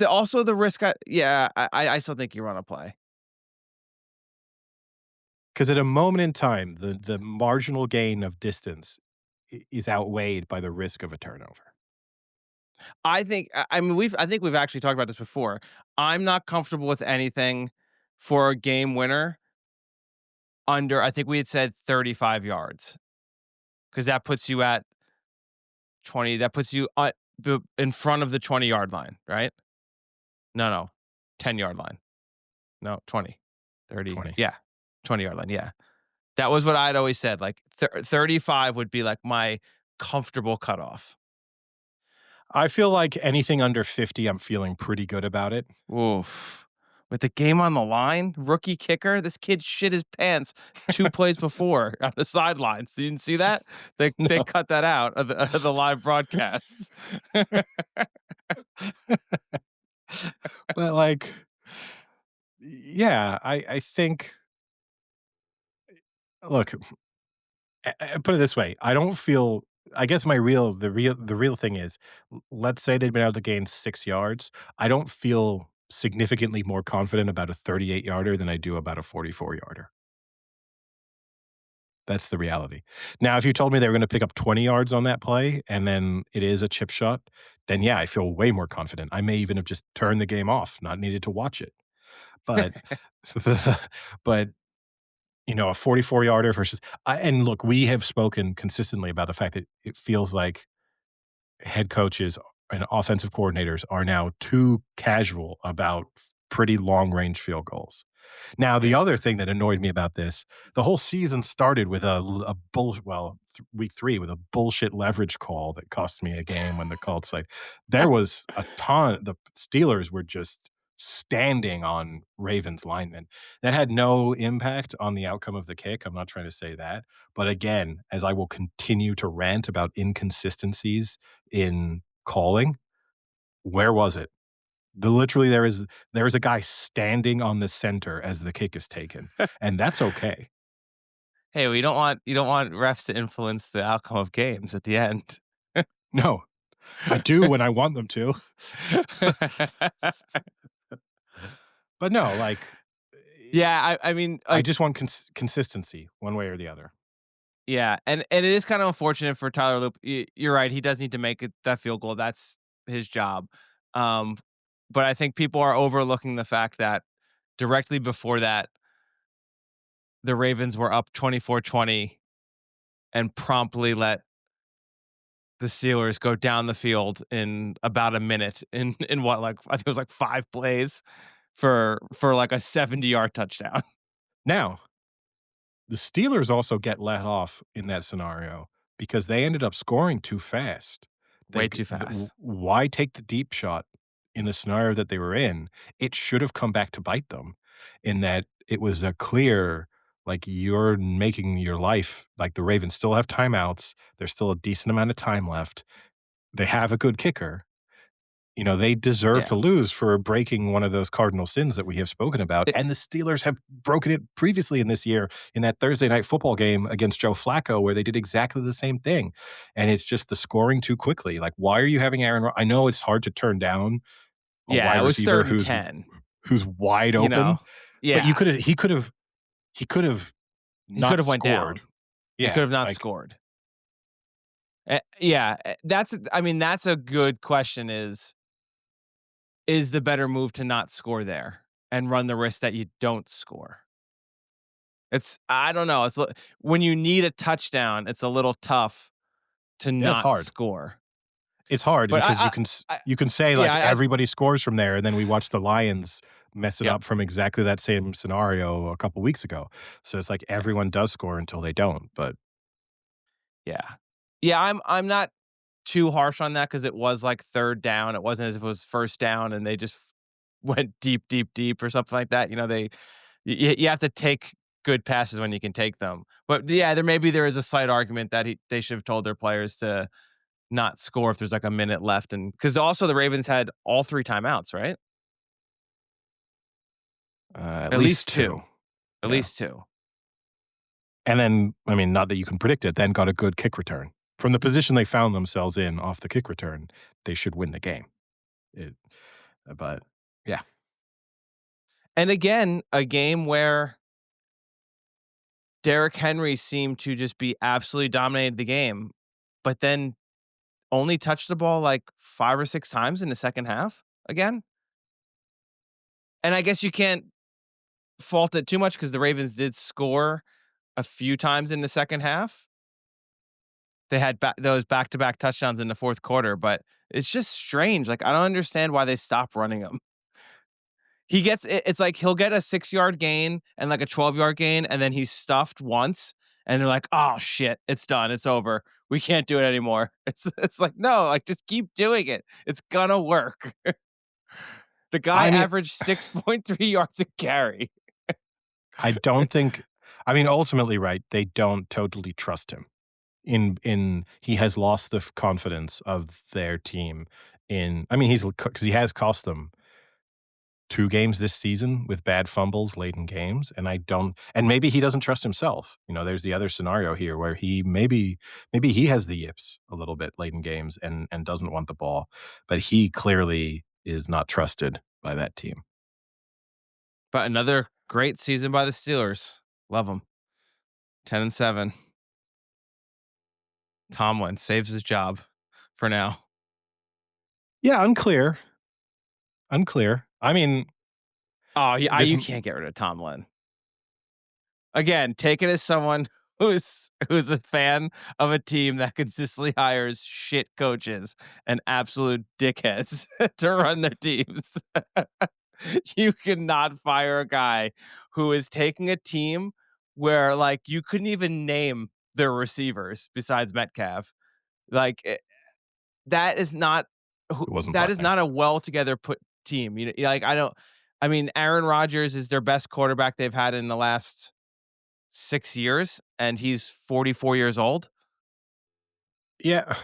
also a the risk yeah, I still think you run a play. because at a moment in time, the marginal gain of distance is outweighed by the risk of a turnover. I mean, I think we've actually talked about this before. I'm not comfortable with anything for a game winner under, I think we had said 35 yards, because that puts you at 20, that puts you in front of the 20-yard line, right? No, 10-yard line. No, 20, 30. 20. Yeah, 20-yard line. Yeah. That was what I'd always said. Like 35 would be like my comfortable cutoff. I feel like anything under 50, I'm feeling pretty good about it. Oof. with the game on the line, rookie kicker, this kid shit his pants 2 plays before on the sidelines. You didn't see that? They No. cut that out of the live broadcasts. But, like, yeah, I think look, put it this way, I don't feel I guess the real thing is, let's say they'd been able to gain 6 yards, I don't feel significantly more confident about a 38-yarder than I do about a 44-yarder. That's the reality. Now, if you told me they were gonna pick up 20 yards on that play, and then it is a chip shot, then yeah, I feel way more confident. I may even have just turned the game off, not needed to watch it. But but, a 44-yarder versus and look, we have spoken consistently about the fact that it feels like head coaches and offensive coordinators are now too casual about pretty long range field goals. Now, the Yeah. other thing that annoyed me about this, the whole season started with a week 3 with a bullshit leverage call that cost me a game when the Colts, like there was a ton the Steelers were just standing on Ravens linemen. That had no impact on the outcome of the kick, I'm not trying to say that, but again, as I will continue to rant about inconsistencies in calling, where was it? Literally, there is a guy standing on the center as the kick is taken, and that's okay. Hey, we don't want refs to influence the outcome of games at the end. No, I do when I want them to, but no, like, Yeah, I mean, I like, just want consistency one way or the other. yeah, and it is kind of unfortunate for Tyler Loop. You're right, he does need to make it that field goal. That's his job. Um, but I think people are overlooking the fact that directly before that, the Ravens were up 24-20 and promptly let the Steelers go down the field in about a minute in what, like, I think it was like 5 plays for like a 70-yard touchdown. Now, the Steelers also get let off in that scenario because they ended up scoring too fast. Way too fast. Why take the deep shot in the scenario that they were in? It should have come back to bite them in that it was a clear, like, you're making your life like, the Ravens still have timeouts. There's still a decent amount of time left. They have a good kicker. They deserve Yeah. to lose for breaking one of those cardinal sins that we have spoken about, It and the Steelers have broken it previously in this year in that Thursday night football game against Joe Flacco where they did exactly the same thing, and it's just the scoring too quickly. Like, why are you having I know it's hard to turn down a yeah, wide it was receiver 3rd and who's 10, wide you open, know? but Yeah, he could have he could not have went scored. down. He could Yeah, have not like, scored. Yeah, I mean, that's a good question is the better move to not score there and run the risk that you don't score? I don't know, when you need a touchdown, it's a little tough to yeah, it's not hard. score. It's hard But because I I you can say, yeah, like, everybody scores from there, and then we watched the Lions mess it yep, up from exactly that same scenario a couple weeks ago. So it's like yeah, everyone does score until they don't, but yeah. Yeah, I'm not too harsh on that because it was, like, 3rd down. It wasn't as if it was 1st down and they just went deep, deep, deep or something like that. You have to take good passes when you can take them. But, yeah, there is a slight argument that they should have told their players to not score if there's, like, a minute left, and because also the Ravens had all 3 timeouts, right? at At least least 2. 2. At Yeah. least 2. And then, I mean, not that you can predict it, then got a good kick return. From the position they found themselves in off the kick return, they should win the game. It but yeah. And again, a game where Derrick Henry seemed to just be absolutely dominated the game, but then only touched the ball, like, 5 or 6 times in the second half again. And I guess you can't fault it too much because the Ravens did score a few times in the second half. They had those back-to-back touchdowns in the 4th quarter, but it's just strange. Like, I don't understand why they stopped running them. It's like he'll get a 6-yard gain and, like, a 12-yard gain, and then he's stuffed once, and they're like, "Oh, shit. It's done. It's over. We can't do it anymore." It's like, "No, like, just keep doing it. It's gonna work." The guy I mean, averaged 6.3 yards a carry. I don't think ultimately, right, they don't totally trust him. In he has lost the confidence of their team in he's because he has cost them 2 games this season with bad fumbles late in games, and I don't and maybe he doesn't trust himself. There's the other scenario here where he maybe he has the yips a little bit late in games and doesn't want the ball, but he clearly is not trusted by that team. But another great season by the Steelers. Love them. 10-7. Tomlin saves his job for now. Yeah, unclear. Oh, yeah, This you can't get rid of Tomlin. Again, take it as someone who's a fan of a team that consistently hires shit coaches and absolute dickheads to run their teams. You cannot fire a guy who is taking a team where like you couldn't even name their receivers besides Metcalf. Like that is not It wasn't that is playing. not a well together put team. Like I don't. I mean, Aaron Rodgers is their best quarterback they've had in the last 6 years, and he's 44 years old. Yeah.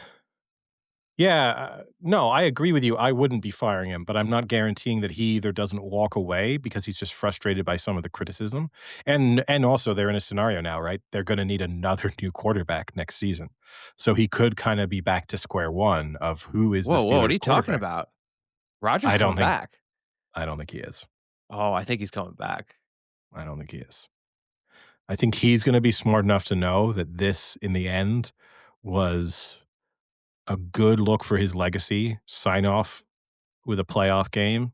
Yeah, no, I agree with you. I wouldn't be firing him, but I'm not guaranteeing that he either doesn't walk away because he's just frustrated by some of the criticism, and also they're in a scenario now, right? They're gonna need another new quarterback next season. So he could kinda be back to square one of who is the Whoa, whoa! What are Steelers' you talking quarterback. about? Rodgers I don't coming think back. I don't think he is. Oh, I think he's coming back. I don't think he is. I think he's gonna be smart enough to know that this, in the end, was a good look for his legacy, sign off with a playoff game,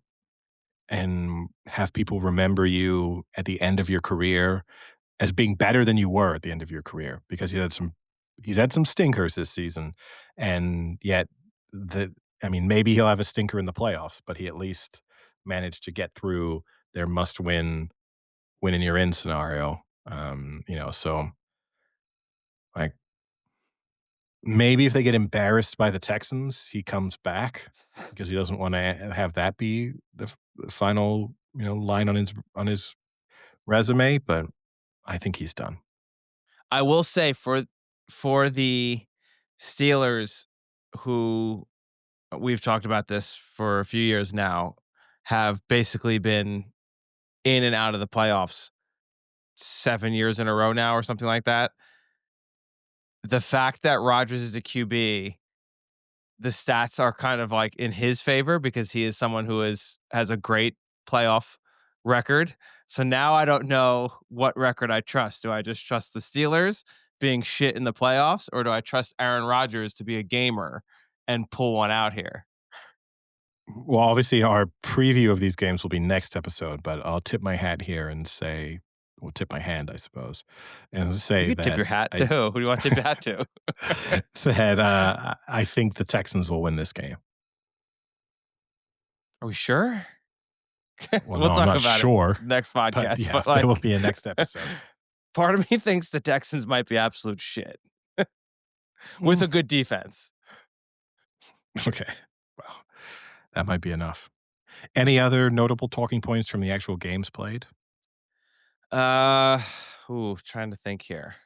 and have people remember you at the end of your career as being better than you were at the end of your career because he's had some stinkers this season, and yet the maybe he'll have a stinker in the playoffs, but he at least managed to get through their win and you're in scenario. So like maybe if they get embarrassed by the Texans, he comes back because he doesn't want to have that be the final, line on his resume, but I think he's done. I will say for the Steelers, who we've talked about this for a few years now, have basically been in and out of the playoffs 7 years in a row now, or something like that. The fact that Rodgers is a QB, the stats are kind of like in his favor because he is someone who has a great playoff record. So now I don't know what record I trust. Do I just trust the Steelers being shit in the playoffs, or do I trust Aaron Rodgers to be a gamer and pull one out here? Well, obviously, our preview of these games will be next episode, but I'll tip my hat here and say, well, tip my hand, I suppose, and You say could tip your that hat to who? Who do you want to tip your hat to? I think the Texans will win this game. Are we sure? Well, We'll no, I'm talk not about it sure, next but podcast. yeah, But there like, will be a next episode. part of me thinks the Texans might be absolute shit with Mm, a good defense. okay, well, that might be enough. Any other notable talking points from the actual games played? Uh, trying to think here.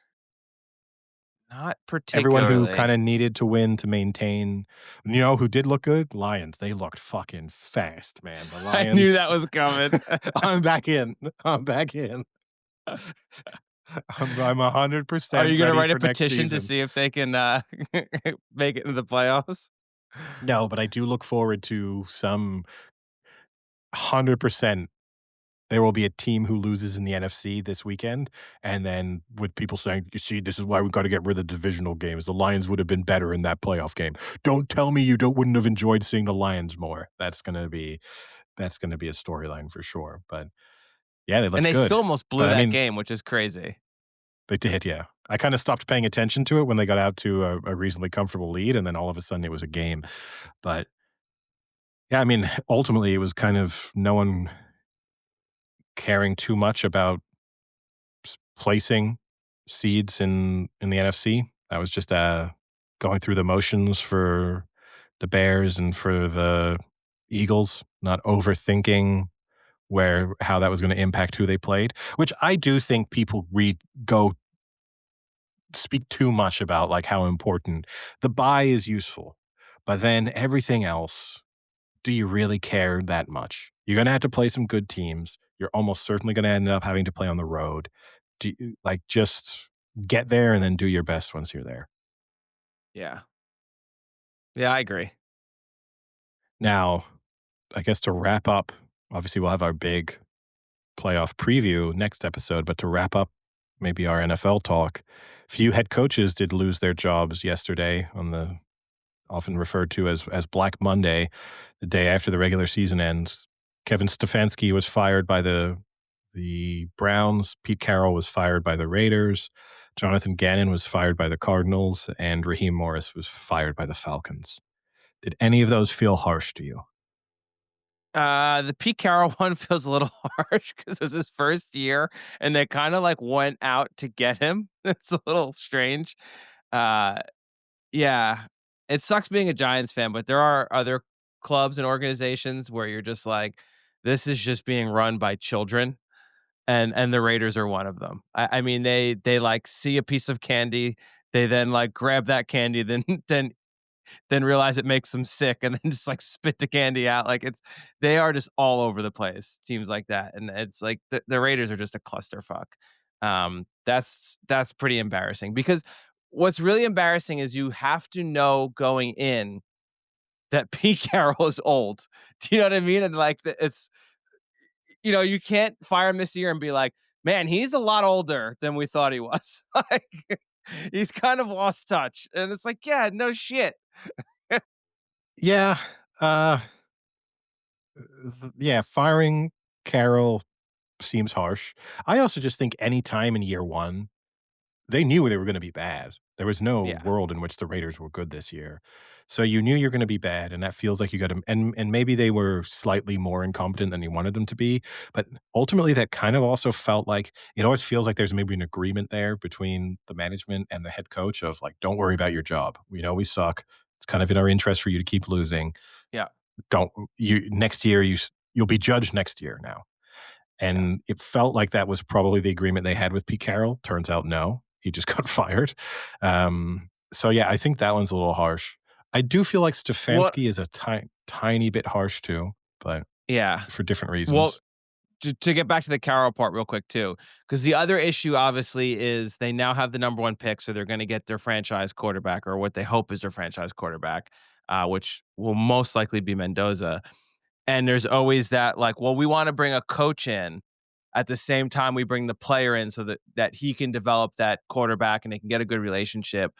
Not Everyone who particularly. kinda needed to win to maintain who did look good? Lions. They looked fucking fast, man. The I knew Lions. that was coming. I'm back in. I'm back in. I'm Are 100% you gonna ready write a for next petition to season. see if they can make it into the playoffs? No, but I do look forward to some 100% there will be a team who loses in the NFC this weekend, and then with people saying, "You see, this is why we gotta get rid of divisional games. The Lions would have been better in that playoff game. Don't tell me you don't wouldn't have enjoyed seeing the Lions more." That's gonna be a storyline for sure, but yeah, they And looked they good. still almost blew But, that game, which is crazy. they did, yeah. I kinda stopped paying attention to it when they got out to a reasonably comfortable lead, and then all of a sudden it was a game. But, yeah, ultimately, it was kind of no one caring too much about placing seeds in the NFC. I was just, going through the motions for the Bears and for the Eagles, not overthinking how that was going to impact who they played, which I do think people go speak too much about, like, how important the buy is useful, but then everything else, do you really care that much? You're gonna have to play some good teams. You're almost certainly gonna end up having to play on the road. Just get there and then do your best once you're there. Yeah. Yeah, I agree. Now, I guess to wrap up, obviously, we'll have our big playoff preview next episode, but to wrap up maybe our NFL talk, few head coaches did lose their jobs yesterday on the often referred to as Black Monday, the day after the regular season ends. Kevin Stefanski was fired by the Browns. Pete Carroll was fired by the Raiders. Jonathan Gannon was fired by the Cardinals, and Raheem Morris was fired by the Falcons. Did any of those feel harsh to you? The Pete Carroll one feels a little harsh because it was his first year, and they kind of like went out to get him. It's a little strange. Uh, yeah, it sucks being a Giants fan, but there are other clubs and organizations where you're just like, this is just being run by children, and the Raiders are one of them. I mean, they like see a piece of candy, they then like grab that candy, then then realize it makes them sick and then just like spit the candy out. Like they are just all over the place. Teams like that, and it's like the Raiders are just a clusterfuck. That's pretty embarrassing because what's really embarrassing is you have to know going in that Pete Carroll is old. Do you know what I mean? And like it's you can't fire him this year and be like, man, he's a lot older than we thought he was. Like he's kind of lost touch, and it's like, yeah, no shit. Yeah. Uh, yeah, firing Carroll seems harsh. I also just think any time in year one, they knew they were gonna be bad. There was no Yeah, world in which the Raiders were good this year. So you knew you're gonna be bad, and that feels like you got to and maybe they were slightly more incompetent than you wanted them to be, but ultimately that kind of also felt like it always feels like there's maybe an agreement there between the management and the head coach of like, "Don't worry about your job. We know we suck. It's kind of in our interest for you to keep losing. yeah, Don't you next year you'll be judged next year now." yeah. And it felt like that was probably the agreement they had with Pete Carroll. Turns out, no, he just got fired. So yeah, I think that one's a little harsh. I do feel like What Stefanski is a tiny bit harsh too, but Yeah. for different Well, reasons. to get back to the Carroll part real quick too, because the other issue obviously is they now have the number one pick, so they're going to get their franchise quarterback or what they hope is their franchise quarterback, which will most likely be Mendoza. And there's always that like, well, we want to bring a coach in at the same time we bring the player in so that he can develop that quarterback and they can get a good relationship.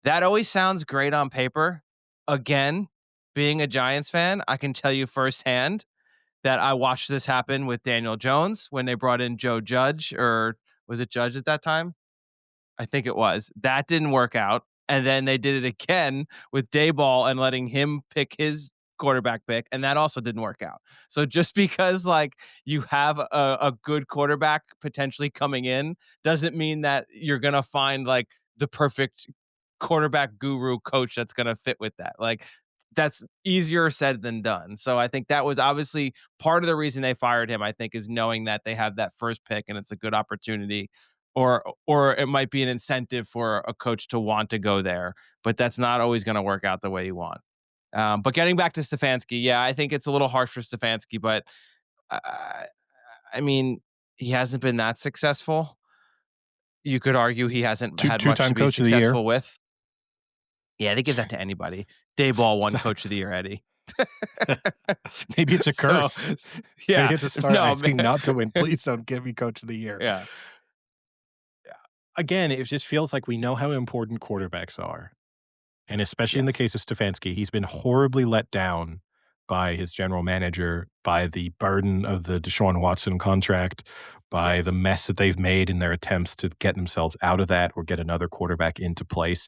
That always sounds great on paper. Again, being a Giants fan, I can tell you firsthand that I watched this happen with Daniel Jones when they brought in Joe Judge, or was it Judge at that time? I think it was. That didn't work out. And then they did it again with Dayball and letting him pick his quarterback pick, and that also didn't work out. So just because like you have a good quarterback potentially coming in doesn't mean that you're gonna find like the perfect quarterback guru coach that's gonna fit with that. Like that's easier said than done. So I think that was obviously part of the reason they fired him, I think, is knowing that they have that first pick and it's a good opportunity, or it might be an incentive for a coach to want to go there, but that's not always going to work out the way you want. But getting back to Stefanski, yeah, I think it's a little harsh for Stefanski, but I, I mean, he hasn't been that successful. You could argue he hasn't had much Two-time to be coach of the year. successful with. Yeah, they give that to anybody. Dayball won coach of the year, Eddie. Maybe it's a so, curse. Maybe yeah, you have to start no, asking man. not to win. Please don't give me coach of the year. Yeah, Again, it just feels like we know how important quarterbacks are. And especially in the yes, case of Stefanski, he's been horribly let down by his general manager, by the burden of the Deshaun Watson contract, by the yes. mess that they've made in their attempts to get themselves out of that or get another quarterback into place.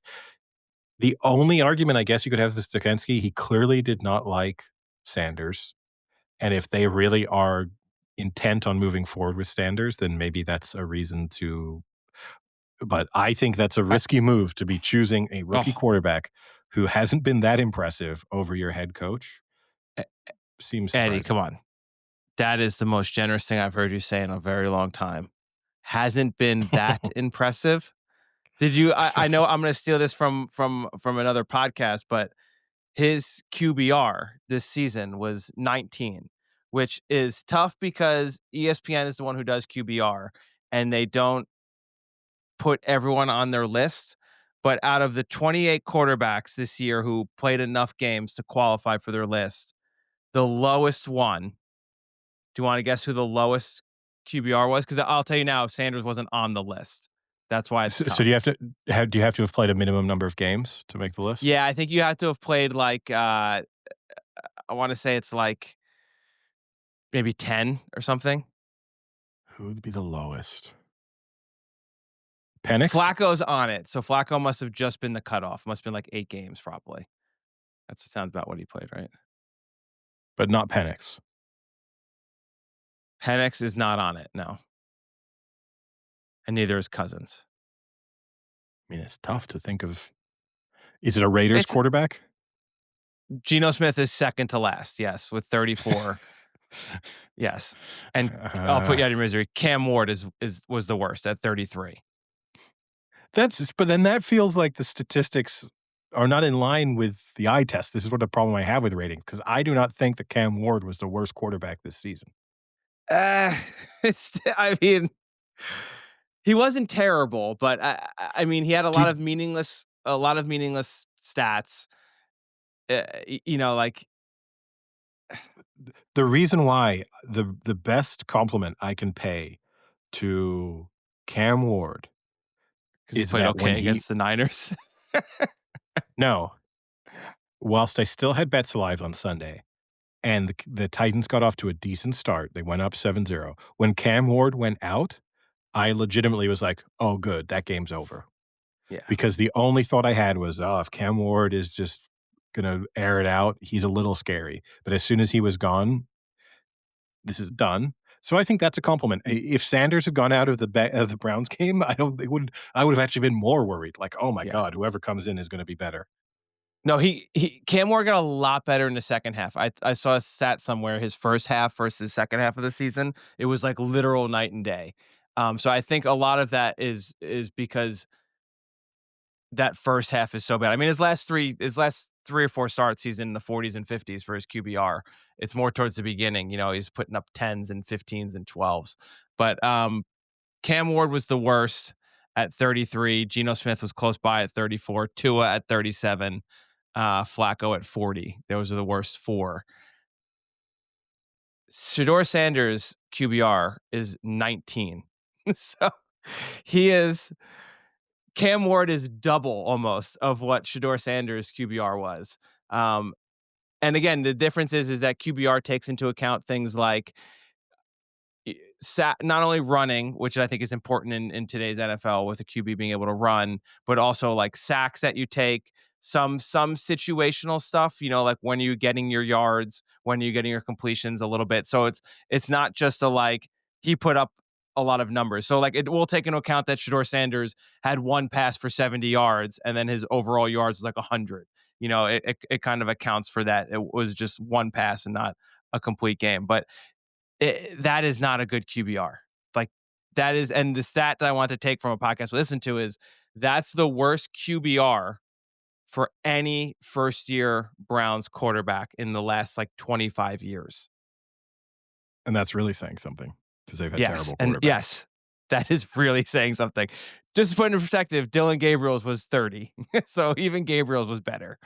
The only argument I guess you could have with Stefanski, he clearly did not like Sanders. And if they really are intent on moving forward with Sanders, then maybe that's a reason to, but I think that's a I, risky move to be choosing a rookie oh, quarterback who hasn't been that impressive over your head coach. seems Eddie, come surprising. on. That is the most generous thing I've heard you say in a very long time. Hasn't been that impressive. Did you I know I'm gonna steal this from another podcast, but his QBR this season was 19, which is tough because ESPN is the one who does QBR, and they don't put everyone on their list. But out of the 28 quarterbacks this year who played enough games to qualify for their list, the lowest one. Do you want to guess who the lowest QBR was? Because I'll tell you now, Sanders wasn't on the list. That's why it's So do you tough. have to do you have to have played a minimum number of games to make the list? Yeah, I think you have to have played like I want to say it's like maybe 10 or something. Who would be the lowest? Penix, Flacco's on it. So Flacco must have just been the cutoff. Must have been like 8 games, probably. That's sounds about what he played, right? but not Penix. Penix is not on it, no. And neither is Cousins. I mean, it's tough to think of. Is it a Raiders It's quarterback? Geno Smith is second to last, yes, with 34. Yes. And I'll put Uh, you out of your misery. Cam Ward is was the worst at 33. but then that feels like the statistics are not in line with the eye test. This is what the problem I have with ratings because I do not think that Cam Ward was the worst quarterback this season. Uh, I mean, he wasn't terrible, but I mean, he had Do you- a lot of meaningless stats. You know, like the reason why the best compliment I can pay to Cam Ward because he is played that when okay he against the Niners. no, whilst I still had bets alive on Sunday and the Titans got off to a decent start, they went up 7-0. When Cam Ward went out, I legitimately was like, "Oh, good, that game's over." Yeah. Because the only thought I had was, "Oh, if Cam Ward is just gonna air it out, he's a little scary." But as soon as he was gone, this is done. So I think that's a compliment. If Sanders had gone out of the Browns game, I would have actually been more worried. Like, oh my Yeah. god, whoever comes in is going to be better. No, he Cam Ward got a lot better in the second half. I saw a stat somewhere, his first half versus second half of the season, it was like literal night and day. So I think a lot of that is because that first half is so bad. I mean, his last 3 or 4 starts, he's in the 40s and 50s for his QBR. It's more towards the beginning, you know, he's putting up 10s and 15s and 12s. But Cam Ward was the worst at 33. Geno Smith was close by at 34. Tua at 37. Flacco at 40. Those are the worst 4. Shador Sanders' QBR is 19. So he is Cam Ward is double almost of what Shador Sanders' QBR was. Um, and again, the difference is that QBR takes into account things like not only running, which I think is important in today's NFL with a QB being able to run, but also like sacks that you take, some situational stuff, you know, like when are you getting your yards, when are you getting your completions a little bit. So it's not just a like he put up a lot of numbers. So like it will take into account that Shador Sanders had one pass for 70 yards and then his overall yards was like 100. You know, it kind of accounts for that. It was just one pass and not a complete game. But that is not a good QBR. Like that is, and the stat that I want to take from a podcast to listen to is that's the worst QBR for any first year Browns quarterback in the last like 25 years. And that's really saying something because they've had Yes. terrible And quarterbacks. yes, that is really saying something. Just to put into perspective, Dylan Gabriel's was 30. So even Gabriel's was better.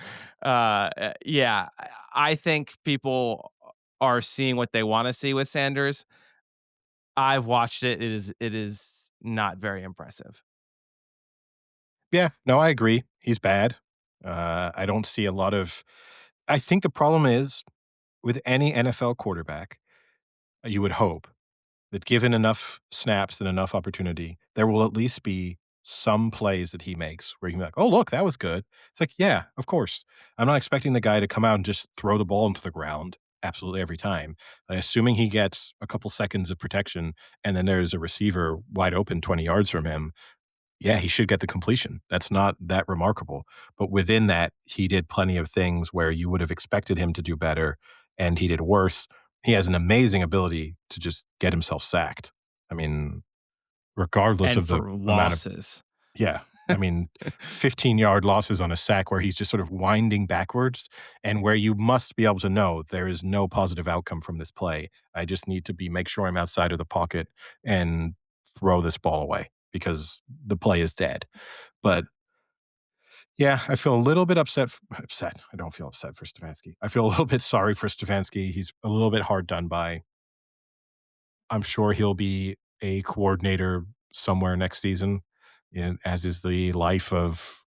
Yeah, I think people are seeing what they want to see with Sanders. I've watched it. It is not very impressive. Yeah, no, I agree. He's bad. I don't see a lot of. I think the problem is with any NFL quarterback, you would hope that given enough snaps and enough opportunity, there will at least be some plays that he makes where you can be like, "Oh, look, that was good." It's like, yeah, of course. I'm not expecting the guy to come out and just throw the ball into the ground absolutely every time. Assuming he gets a couple seconds of protection and then there's a receiver wide open 20 yards from him, yeah, he should get the completion. That's not that remarkable. But within that, he did plenty of things where you would have expected him to do better, and he did worse. He has an amazing ability to just get himself sacked. I mean, regardless And of the for amount of losses. yeah. I mean, 15-yard losses on a sack where he's just sort of winding backwards and where you must be able to know there is no positive outcome from this play. I just need to make sure I'm outside of the pocket and throw this ball away because the play is dead. But yeah, I feel a little bit upset. I don't feel upset for Stefanski. I feel a little bit sorry for Stefanski. He's a little bit hard done by. I'm sure he'll be a coordinator somewhere next season, as is the life of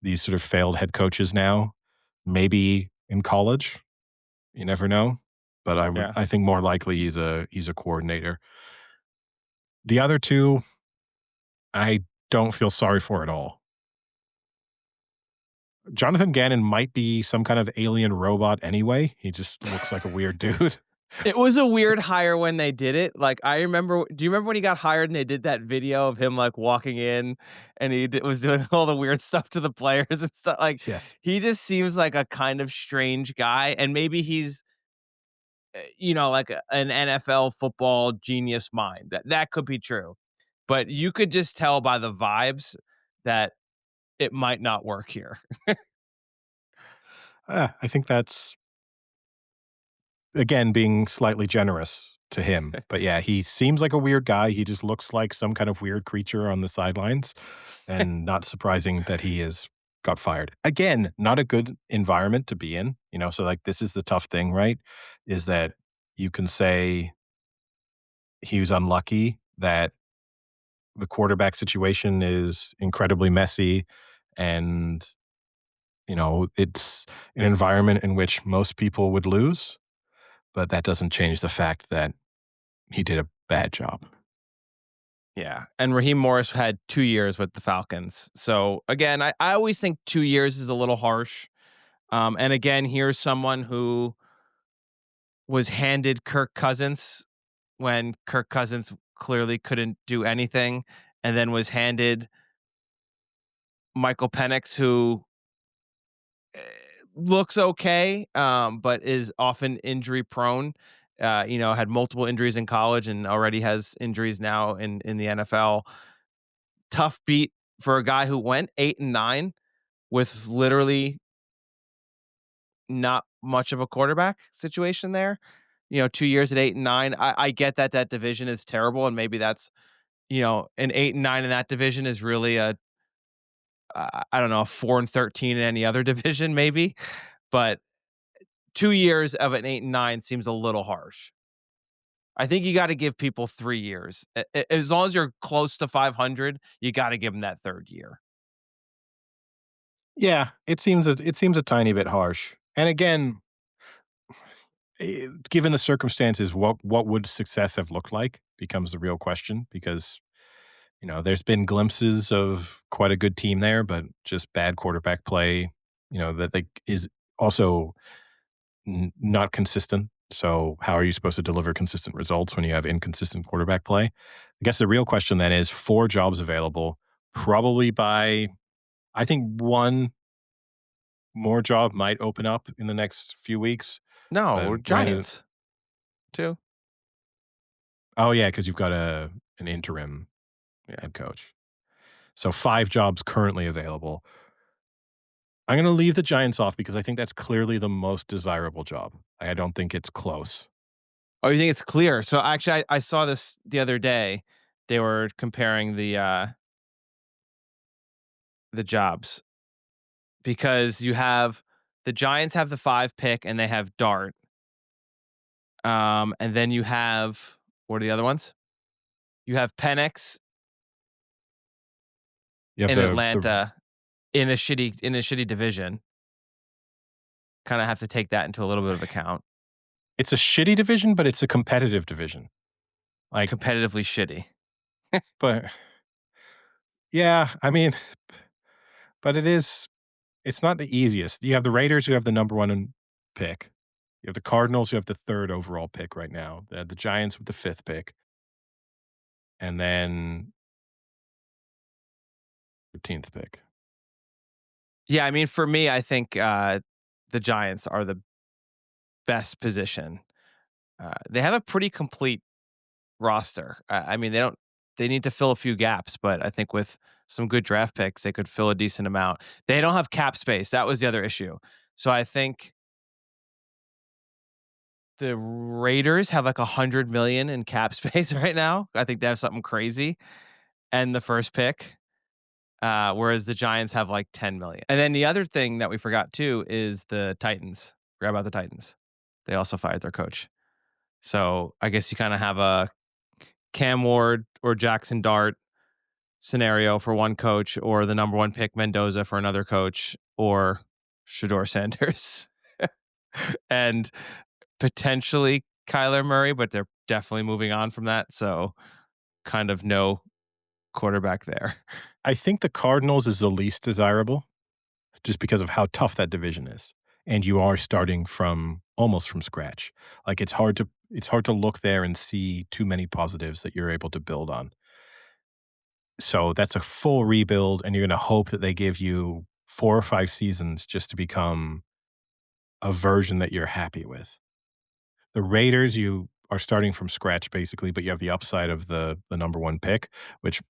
these sort of failed head coaches now. Maybe in college, you never know. But Yeah. I think more likely he's a coordinator. The other two, I don't feel sorry for at all. Jonathan Gannon might be some kind of alien robot anyway. He just looks like a weird dude. It was a weird hire when they did it. Like, I remember do you remember when he got hired and they did that video of him, like, walking in and was doing all the weird stuff to the players and stuff? Like, Yes. he just seems like a kind of strange guy, and maybe he's, like an NFL football genius mind. That could be true. But you could just tell by the vibes that it might not work here. I think that's, again, being slightly generous to him. But yeah, he seems like a weird guy. He just looks like some kind of weird creature on the sidelines, and not surprising that he is got fired. Again, not a good environment to be in, so like this is the tough thing, right? Is that you can say he was unlucky that the quarterback situation is incredibly messy and it's an environment in which most people would lose, but that doesn't change the fact that he did a bad job. Yeah, and Raheem Morris had 2 years with the Falcons. So, again, I always think 2 years is a little harsh. And again, here's someone who was handed Kirk Cousins when Kirk Cousins clearly couldn't do anything, and then was handed Michael Penix, who eh, looks okay, but is often injury prone. Had multiple injuries in college and already has injuries now in the NFL. Tough beat for a guy who went 8-9 with literally not much of a quarterback situation there. 2 years at 8-9. I get that that division is terrible, and maybe that's, an 8-9 in that division is really I don't know, a 4-13 in any other division maybe, but 2 years of an 8-9 seems a little harsh. I think you gotta give people 3 years. As long as you're close to 500, you gotta give them that 3rd year. Yeah, it seems a tiny bit harsh. And again, given the circumstances, what would success have looked like becomes the real question because there's been glimpses of quite a good team there, but just bad quarterback play. That is also not consistent. So how are you supposed to deliver consistent results when you have inconsistent quarterback play? I guess the real question then is 4 jobs available, probably by I think one more job might open up in the next few weeks. No, But we're right, Giants too. oh yeah, because you've got an interim Yeah. head coach. So 5 jobs currently available. I'm going to leave the Giants off because I think that's clearly the most desirable job. I don't think it's close. Oh, you think it's clear? So actually, I saw this the other day. They were comparing the jobs because the Giants have the 5 pick and they have Dart. And then you have what are the other ones? You have Penix You have in the Atlanta in a shitty division. Kind of have to take that into a little bit of account. it's a shitty division, but it's a competitive division. Like, Competitively shitty. but yeah, I mean, but it's not the easiest. You have the Raiders who have the number one pick. You have the Cardinals who have the third overall pick right now. The Giants with the fifth pick, and then 13th pick. Yeah, I mean, for me, I think the Giants are the best position. They have a pretty complete roster. I mean, they need to fill a few gaps, but I think with some good draft picks, they could fill a decent amount. They don't have cap space. That was the other issue. So I think the Raiders have like 100 million in cap space right now. I think they have something crazy and the first pick. Whereas the Giants have like 10 million. And then the other thing that we forgot too is the Titans. Forgot about the Titans. They also fired their coach. So I guess you kind of have a Cam Ward or Jackson Dart scenario for one coach, or the number one pick Mendoza for another coach, or Shador Sanders, and potentially Kyler Murray, but they're definitely moving on from that. So kind of no quarterback there. I think the Cardinals is the least desirable just because of how tough that division is. And you are starting from almost from scratch. Like it's hard to look there and see too many positives that you're able to build on. So that's a full rebuild, and you're going to hope that they give you 4 or 5 seasons just to become a version that you're happy with. The Raiders, you are starting from scratch basically, but you have the upside of the number 1 pick, which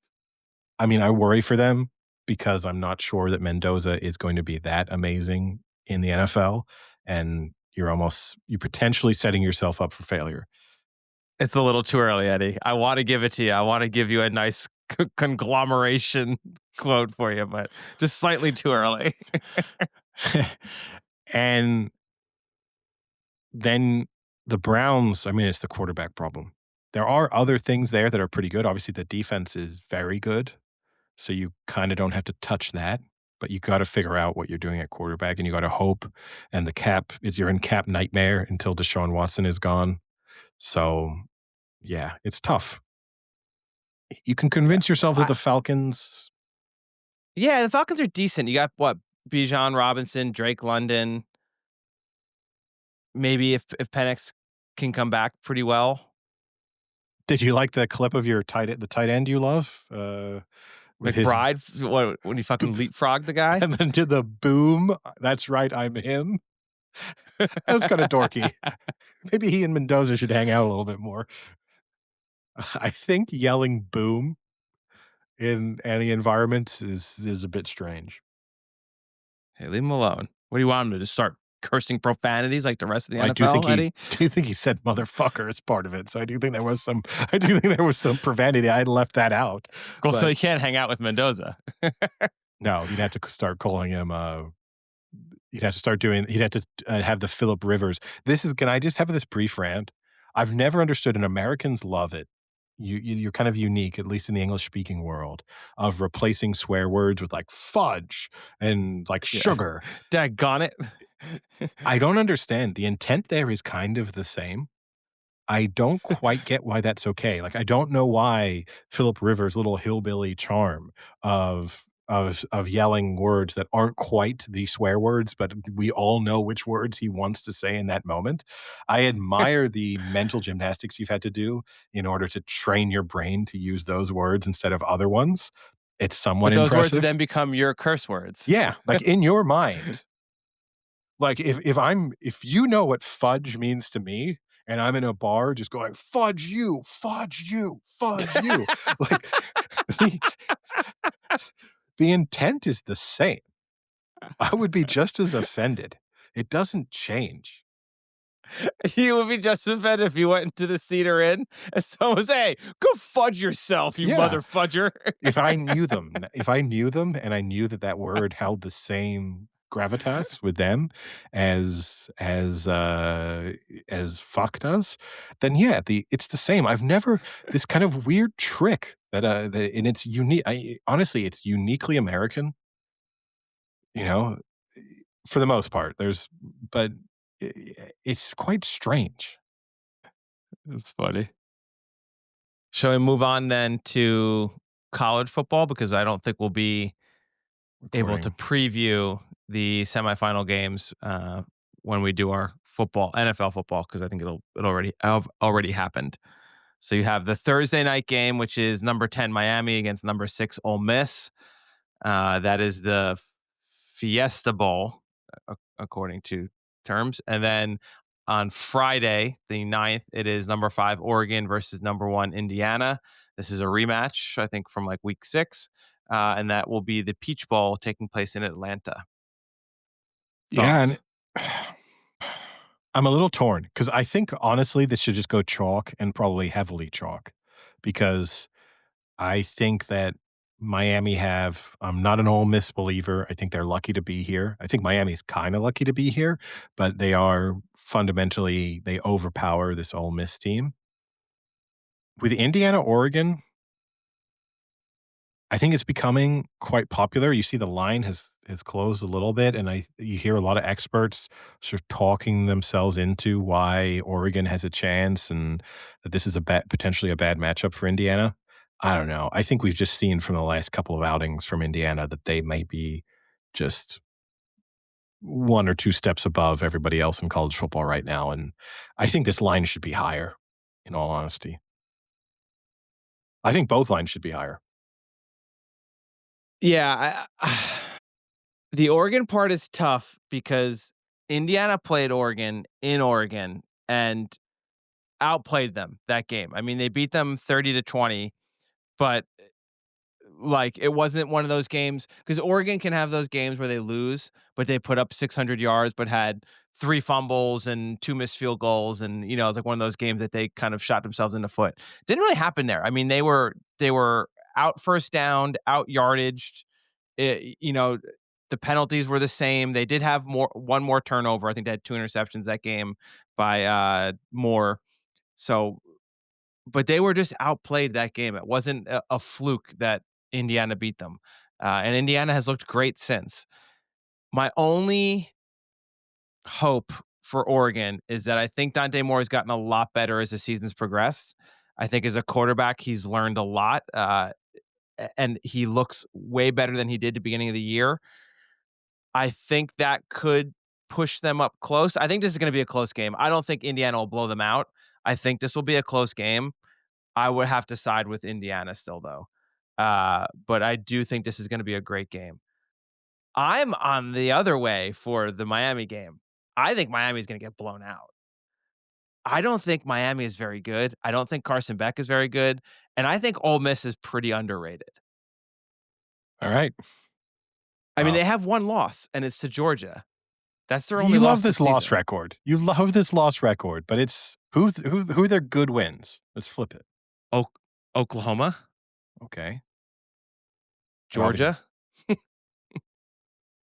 I mean, I worry for them because I'm not sure that Mendoza is going to be that amazing in the NFL, and you're potentially setting yourself up for failure. It's a little too early, Eddie. I want to give it to you. I want to give you a nice conglomeration quote for you, but just slightly too early. And then the Browns, I mean, it's the quarterback problem. There are other things there that are pretty good. Obviously, the defense is very good, so you kinda don't have to touch that, but you gotta figure out what you're doing at quarterback, and you gotta hope, and the cap is you're in cap nightmare until Deshaun Watson is gone. So, yeah, it's tough. You can Yeah. convince yourself that I, the Falcons. yeah, the Falcons are decent. You got what? Bijan Robinson, Drake London. Maybe if Penix can come back pretty well. Did you like the clip of the tight end you love? With his McBride, what when he fucking leapfrogged the guy? and then did the boom, "That's right, I'm him." That was kinda dorky. Maybe he and Mendoza should hang out a little bit more. I think yelling "boom" in any environment is a bit strange. Hey, leave him alone. What do you want him to just start cursing profanities like the rest of the I NFL, Eddie? do think he said "motherfucker" as part of it, so I do think there was some profanity. I left that out, Well, so but you can't hang out with Mendoza. no, you'd have to start calling him, he'd have to, have the Philip Rivers. Can I just have this brief rant? I've never understood, and Americans love it. You're kind of unique, at least in the English-speaking world, of replacing swear words with, like, fudge and, like, Yeah. sugar. Daggone it. I don't understand. The intent there is kind of the same. I don't quite get why that's okay. Like, I don't know why Philip Rivers' little hillbilly charm of yelling words that aren't quite the swear words, but we all know which words he wants to say in that moment. I admire the mental gymnastics you've had to do in order to train your brain to use those words instead of other ones. It's somewhat But those words would impressive. then become your curse words. Yeah, like, in your mind, like, if you know what fudge means to me, and I'm in a bar just going, "Fudge you, fudge you, fudge you," like, the the intent is the same. I would be just as offended. It doesn't change. You would be just as offended if you went into the Cedar Inn and someone was, "Hey, go fudge yourself, you Yeah. mother fudger." If I knew them and I knew that that word held the same gravitas with them as fuck does, then yeah, it's the same. I've never this kind of weird trick that and it's unique. Honestly, it's uniquely American, you know, for the most part. But it's quite strange. That's funny. Shall we move on then to college football? Because I don't think we'll be able to Recording. preview the semifinal games when we do our NFL football, because I think it already have already happened. So you have the Thursday night game, which is number 10 Miami against number 6 Ole Miss. That is the Fiesta Bowl, according to terms, and then On Friday, the 9th, it is number 5 Oregon versus number 1 Indiana. This is a rematch, I think, from like week 6, and that will be the Peach Bowl taking place in Atlanta. Yeah, and Thoughts? I'm a little torn because I think honestly this should just go chalk and probably heavily chalk because I think that Miami have I'm not an Ole Miss believer. I think they're lucky to be here. I think Miami's kinda lucky to be here, but they are fundamentally they overpower this Ole Miss team. With Indiana, Oregon, I think it's becoming quite popular. You see the line has closed a little bit, and I you hear a lot of experts sort of talking themselves into why Oregon has a chance and that this is a bad potentially a bad matchup for Indiana. I don't know. I think we've just seen from the last couple of outings from Indiana that they might be just 1 or 2 steps above everybody else in college football right now, and I think this line should be higher, in all honesty. I think both lines should be higher. Yeah, the Oregon part is tough because Indiana played Oregon in Oregon and outplayed them that game. I mean, they beat them 30-20, but like, it wasn't one of those games because Oregon can have those games where they lose, but they put up 600 yards, but had 3 fumbles and 2 missed field goals, and, it's like one of those games that they kind of shot themselves in the foot. Didn't really happen there. I mean, they were out first downed, out yardaged. The penalties were the same. They did have one more turnover. I think they had 2 interceptions that game by, Moore. So but they were just outplayed that game. It wasn't a fluke that Indiana beat them. And Indiana has looked great since. My only hope for Oregon is that I think Dante Moore has gotten a lot better as the season's progressed. I think as a quarterback, he's learned a lot, and he looks way better than he did at the beginning of the year. I think that could push them up close. I think this is going to be a close game. I don't think Indiana will blow them out. I think this will be a close game. I would have to side with Indiana still, though. But I do think this is gonna be a great game. I'm on the other way for the Miami game. I think Miami's gonna get blown out. I don't think Miami is very good. I don't think Carson Beck is very good, and I think Ole Miss is pretty underrated. All right. I mean, Well, they have one loss, and it's to Georgia. That's their only you love loss this this loss season. record. You love this loss record, but it's who are their good wins? Let's flip it. Oklahoma, Okay. Well, then Georgia,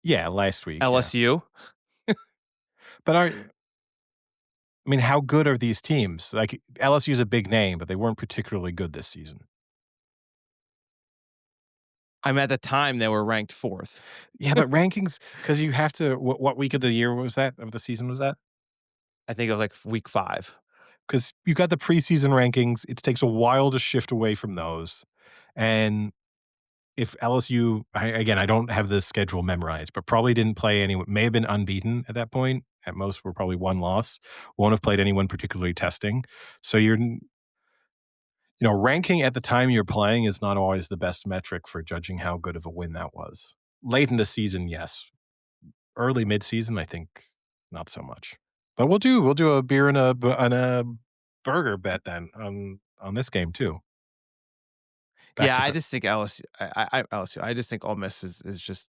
yeah, last week, yeah. LSU. But I mean, how good are these teams? Like LSU is a big name, but they weren't particularly good this season. At the time, they were ranked 4th. Yeah, but rankings because you have to. What week of the year was that? Of the season was that? I think it was, like, week 5. Because you got the preseason rankings. It takes a while to shift away from those, and if LSU again, I don't have the schedule memorized, but probably didn't play anyone may have been unbeaten at that point. At most, were probably 1 loss. Won't have played anyone particularly testing. So ranking at the time you're playing is not always the best metric for judging how good of a win that was. Late in the season, yes. Early mid-season, I think not so much. But we'll do a beer and a burger bet then on this game too. Back Yeah, to I back. just think LSU. LSU. I just think Ole Miss is just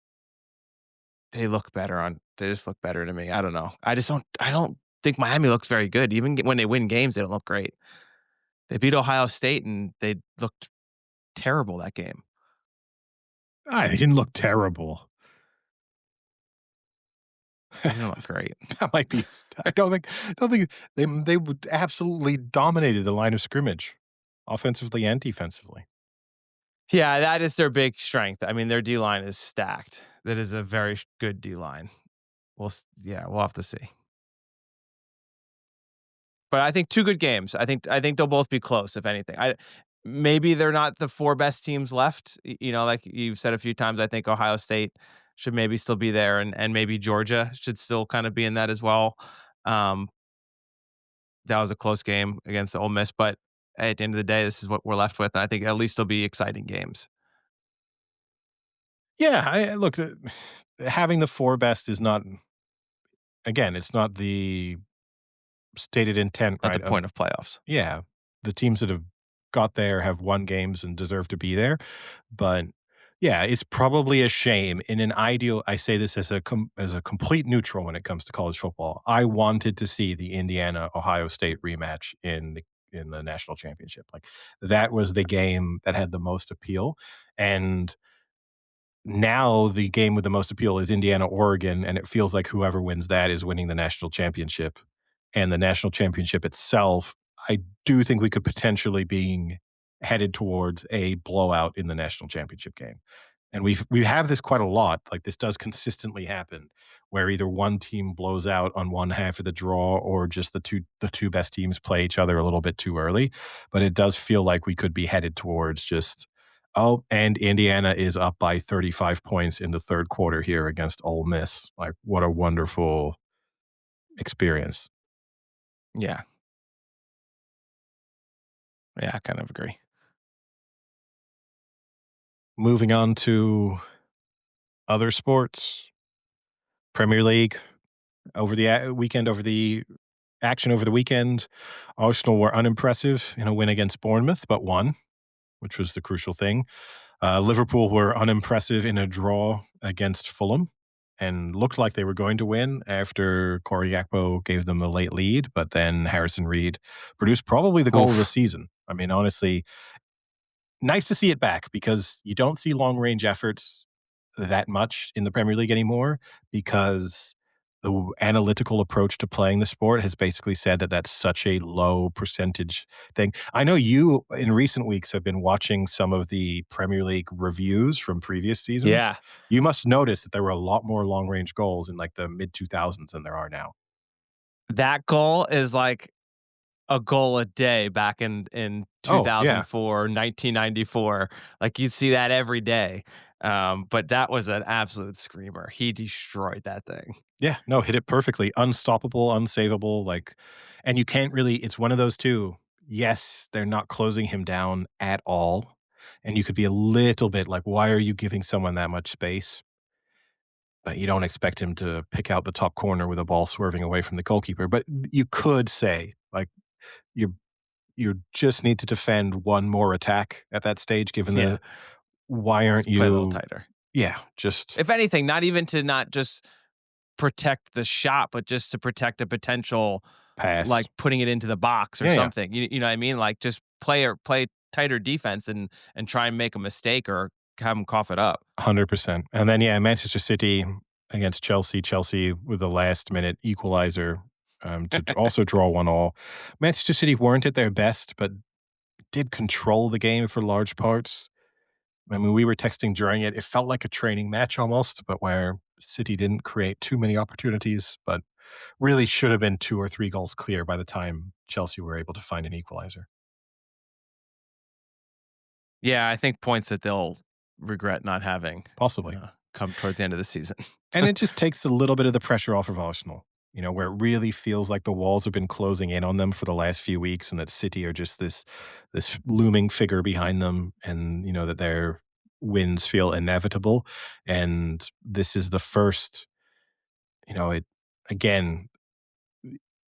they just look better to me. I don't know. I don't think Miami looks very good. Even when they win games, they don't look great. They beat Ohio State and they looked terrible that game. They didn't look terrible. They didn't look great. That might be. I don't think they would absolutely dominated the line of scrimmage, offensively and defensively. Yeah, that is their big strength. I mean, their D line is stacked. That is a very good D line. Yeah, we'll have to see. But I think 2 good games. I think they'll both be close, if anything. Maybe they're not the 4 best teams left. Like you've said a few times, I think Ohio State should maybe still be there, and maybe Georgia should still kind of be in that as well. Um, that was a close game against Ole Miss, but at the end of the day, this is what we're left with. And I think at least they'll be exciting games. Yeah, look. Having the 4 best is not. Again, it's not the stated intent, at the right, point of of playoffs. yeah, the teams that have got there have won games and deserve to be there, but yeah, it's probably a shame. In an ideal I say this as as a complete neutral when it comes to college football. I wanted to see the Indiana-Ohio State rematch in the national championship. Like, that was the game that had the most appeal, and now the game with the most appeal is Indiana-Oregon, and it feels like whoever wins that is winning the national championship. And the national championship itself, I do think we could potentially being headed towards a blowout in the national championship game. And we have this quite a lot. Like, this does consistently happen where either one team blows out on one half of the draw or just the two best teams play each other a little bit too early. But it does feel like we could be headed towards just oh, and Indiana is up by 35 points in the third quarter here against Ole Miss. Like, what a wonderful experience. Yeah. Yeah, I kind of agree. Moving on to other sports, Premier League over the weekend, over the action over the weekend. Arsenal were unimpressive in a win against Bournemouth, but won, which was the crucial thing. Liverpool were unimpressive in a draw against Fulham and looked like they were going to win after Corey Gakpo gave them a late lead, but then Harrison Reed produced probably the goal of the Oof. season. I mean, honestly, nice to see it back because you don't see long range efforts that much in the Premier League anymore because the analytical approach to playing the sport has basically said that that's such a low percentage thing. I know you in recent weeks have been watching some of the Premier League reviews from previous seasons. Yeah. You must notice that there were a lot more long range goals in like the mid 2000s than there are now. That goal is like a goal a day back in Oh, yeah. 2004, 1994. Like, you'd see that every day. But that was an absolute screamer. He destroyed that thing. Yeah, no, hit it perfectly. Unstoppable, unsavable, like and you can't really it's one of those 2. Yes, they're not closing him down at all, and you could be a little bit like, "Why are you giving someone that much space?" But you don't expect him to pick out the top corner with a ball swerving away from the goalkeeper, but you could say, like, you you just need to defend one more attack at that stage given Yeah. the why aren't Just play a little you tighter. yeah, just If anything, not even to not just protect the shot, but just to protect a potential, like, pass. putting it into the box or Yeah, yeah. something. You know what I mean? Like, just play tighter defense and try and make a mistake or have him cough it up. 100%. And then, yeah, Manchester City against Chelsea. Chelsea with a last minute equalizer to also draw 1-1. Manchester City weren't at their best, but did control the game for large parts. I mean, we were texting during it. It felt like a training match almost, but where City didn't create too many opportunities, but really should have been 2 or 3 goals clear by the time Chelsea were able to find an equalizer. Yeah, I think points that they'll regret not having, Possibly. come towards the end of the season. And it just takes a little bit of the pressure off of Arsenal, you know, where it really feels like the walls have been closing in on them for the last few weeks and that City are just this looming figure behind them and, you know, that their wins feel inevitable. And this is the first, you know, it again,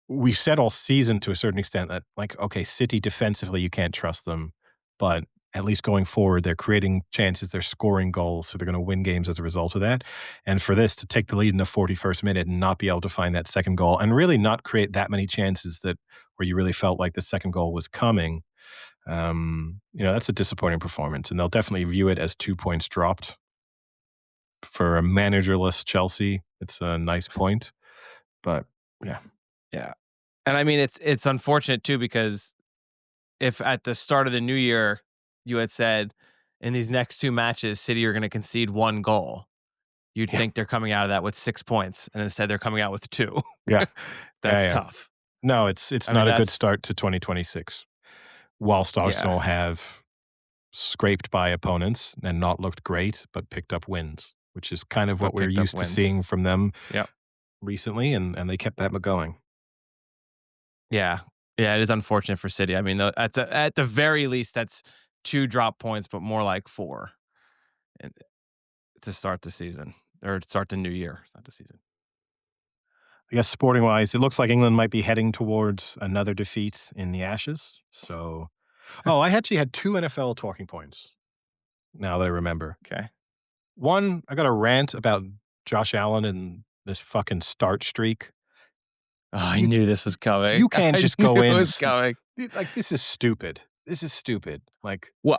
we've said all season to a certain extent that like, okay, City defensively, you can't trust them, but at least going forward, they're creating chances, they're scoring goals, so they're going to win games as a result of that. And for this to take the lead in the 41st minute and not be able to find that second goal and really not create that many chances that where you really felt like the second goal was coming, you know, that's a disappointing performance. And they'll definitely view it as 2 points dropped for a managerless Chelsea. It's a nice point, but yeah, Yeah. And I mean, it's unfortunate too because if at the start of the new year you had said in these next 2 matches, City are gonna concede 1 goal, you'd yeah, think they're coming out of that with 6 points, and instead they're coming out with 2. yeah, yeah, That's yeah. tough. No, it's I mean, not a good that's start to 2026. Whilst yeah, Arsenal have scraped by opponents and not looked great, but picked up wins, which is kind of what but we're picked up used to wins. seeing from them Yep. recently, and they kept that going. Yeah. Yeah, it is unfortunate for City. I mean, at the very least, that's 2 drop points, but more like 4 and to start the season or to start the new year, not the season. I guess sporting wise, it looks like England might be heading towards another defeat in the Ashes. So, oh, I actually had two NFL talking points. Now that I remember, Okay. one, I got a rant about Josh Allen and this fucking start streak. Oh, I You knew this was coming. you can't I just knew go it in was coming. like this is stupid. This is stupid. Like Well,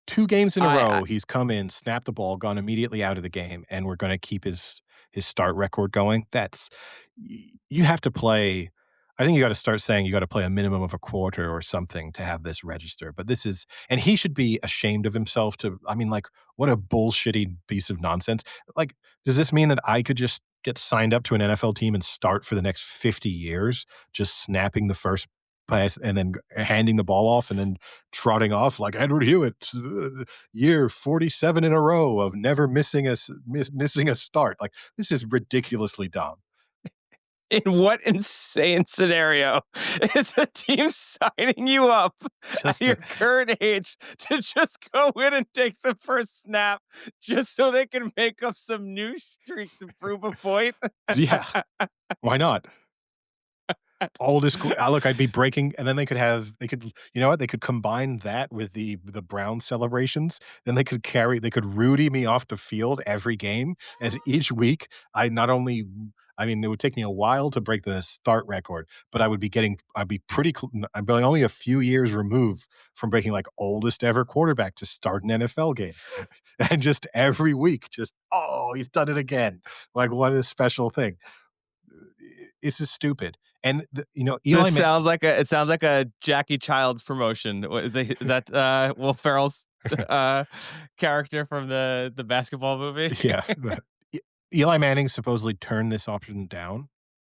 2 games in a I row, he's come in, snapped the ball, gone immediately out of the game, and we're gonna keep his start record going. That's you have to play. I think you gotta start saying you gotta play a minimum of a quarter or something to have this register, but this is and he should be ashamed of himself to I mean, like, what a bullshitty piece of nonsense. Like, does this mean that I could just get signed up to an NFL team and start for the next 50 years, just snapping the first pass and then handing the ball off and then trotting off like Edward Hewitt, year 47 in a row of never missing a start. Like this is ridiculously dumb. In what insane scenario is a team signing you up at Just your to, current age to just go in and take the first snap just so they can make up some new streak to prove a point? yeah, why not? Oldest look, I'd be breaking, and then they could you know what? They could combine that with the Brown celebrations. Then they could Rudy me off the field every game as each week I not only I mean, it would take me a while to break the start record, but I'd be pretty I'd be only a few years removed from breaking like oldest ever quarterback to start an NFL game. And just every week, just, "Oh, he's done it again." Like, what a special thing. It's just stupid. And This Eli Ma sounds like a Jackie Childs promotion. Is that Will Ferrell's uh, character from the basketball movie? yeah, E Eli Manning supposedly turned this option down.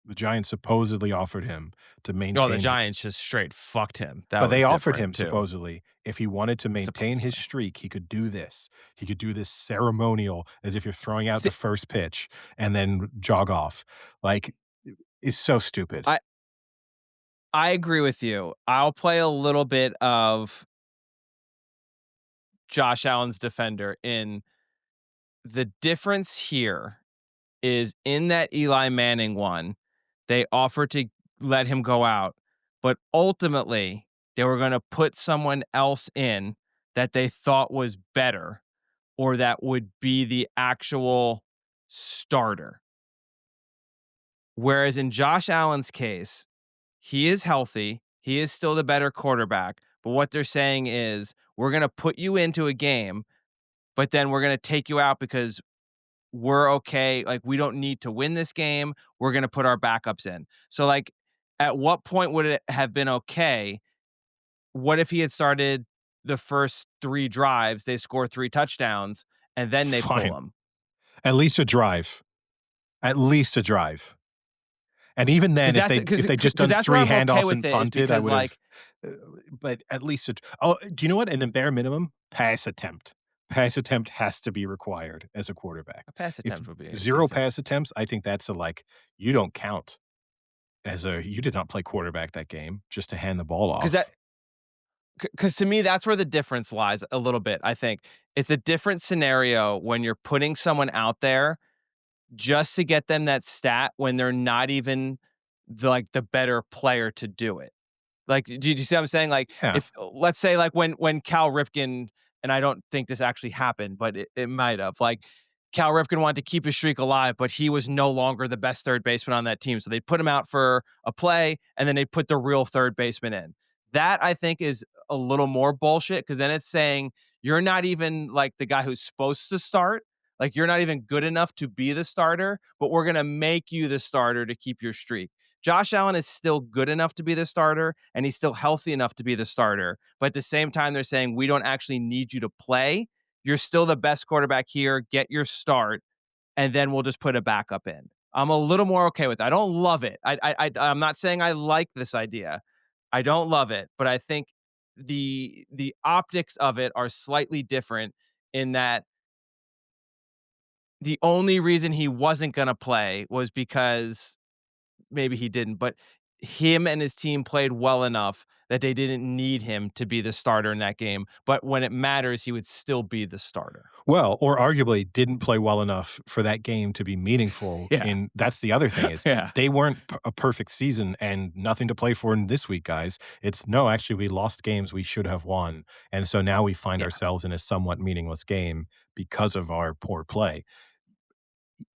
The Giants supposedly offered him to Oh, the maintain hi Giants just straight fucked him. That but they was offered different him too, supposedly if he wanted to maintain his supposedly. streak, he could do this. He could do this ceremonial as if you're throwing out the See, first pitch and then jog off. Like, it's so stupid. I I agree with you. I'll play a little bit of Josh Allen's defender in the difference here is in that Eli Manning one, they offered to let him go out, but ultimately they were going to put someone else in that they thought was better or that would be the actual starter. Whereas in Josh Allen's case, he is healthy. He is still the better quarterback. But what they're saying is, we're going to put you into a game, but then we're going to take you out because we're okay. Like, we don't need to win this game. We're going to put our backups in. So, like, at what point would it have been okay? What if he had started the first 3 drives, they score 3 touchdowns, and then they pull Fine. him? At least a drive. At least a drive. And even then, if they just Because done that's where 3 I'm okay handoffs with and it is punted, I because, would've like, uh, but at least a oh, do you know what? In a bare minimum, pass attempt. Pass attempt has to be required as a quarterback. a pass If attempt would be 0 decent. pass attempts, I think that's you don't count as you did not play quarterback that game just to hand the ball Because that off. because to me, that's where the difference lies a little bit. I think it's a different scenario when you're putting someone out there just to get them that stat when they're not even the better player to do it. Like, do you see what I'm saying? Like, Yeah, if let's say like when Cal Ripken, and I don't think this actually happened, but it might have. Like, Cal Ripken wanted to keep his streak alive, but he was no longer the best third baseman on that team. So they put him out for a play, and then they put the real third baseman in. That I think is a little more bullshit because then it's saying you're not even like the guy who's supposed to start. Like, you're not even good enough to be the starter, but we're gonna make you the starter to keep your streak. Josh Allen is still good enough to be the starter, and he's still healthy enough to be the starter. But at the same time, they're saying, we don't actually need you to play. You're still the best quarterback here. Get your start, and then we'll just put a backup in. I'm a little more okay with it. I don't love it. I'm not saying I like this idea. I don't love it, but I think the optics of it are slightly different in that the only reason he wasn't going to play was because maybe he didn't, but him and his team played well enough that they didn't need him to be the starter in that game, but when it matters, he would still be the starter. Well, or arguably didn't play well enough for that game to be meaningful Yeah. in that's the other thing is Yeah. they weren't a perfect season and nothing to play for in this week, guys. It's no, actually, we lost games we should have won. And so now we find Yeah. ourselves in a somewhat meaningless game because of our poor play.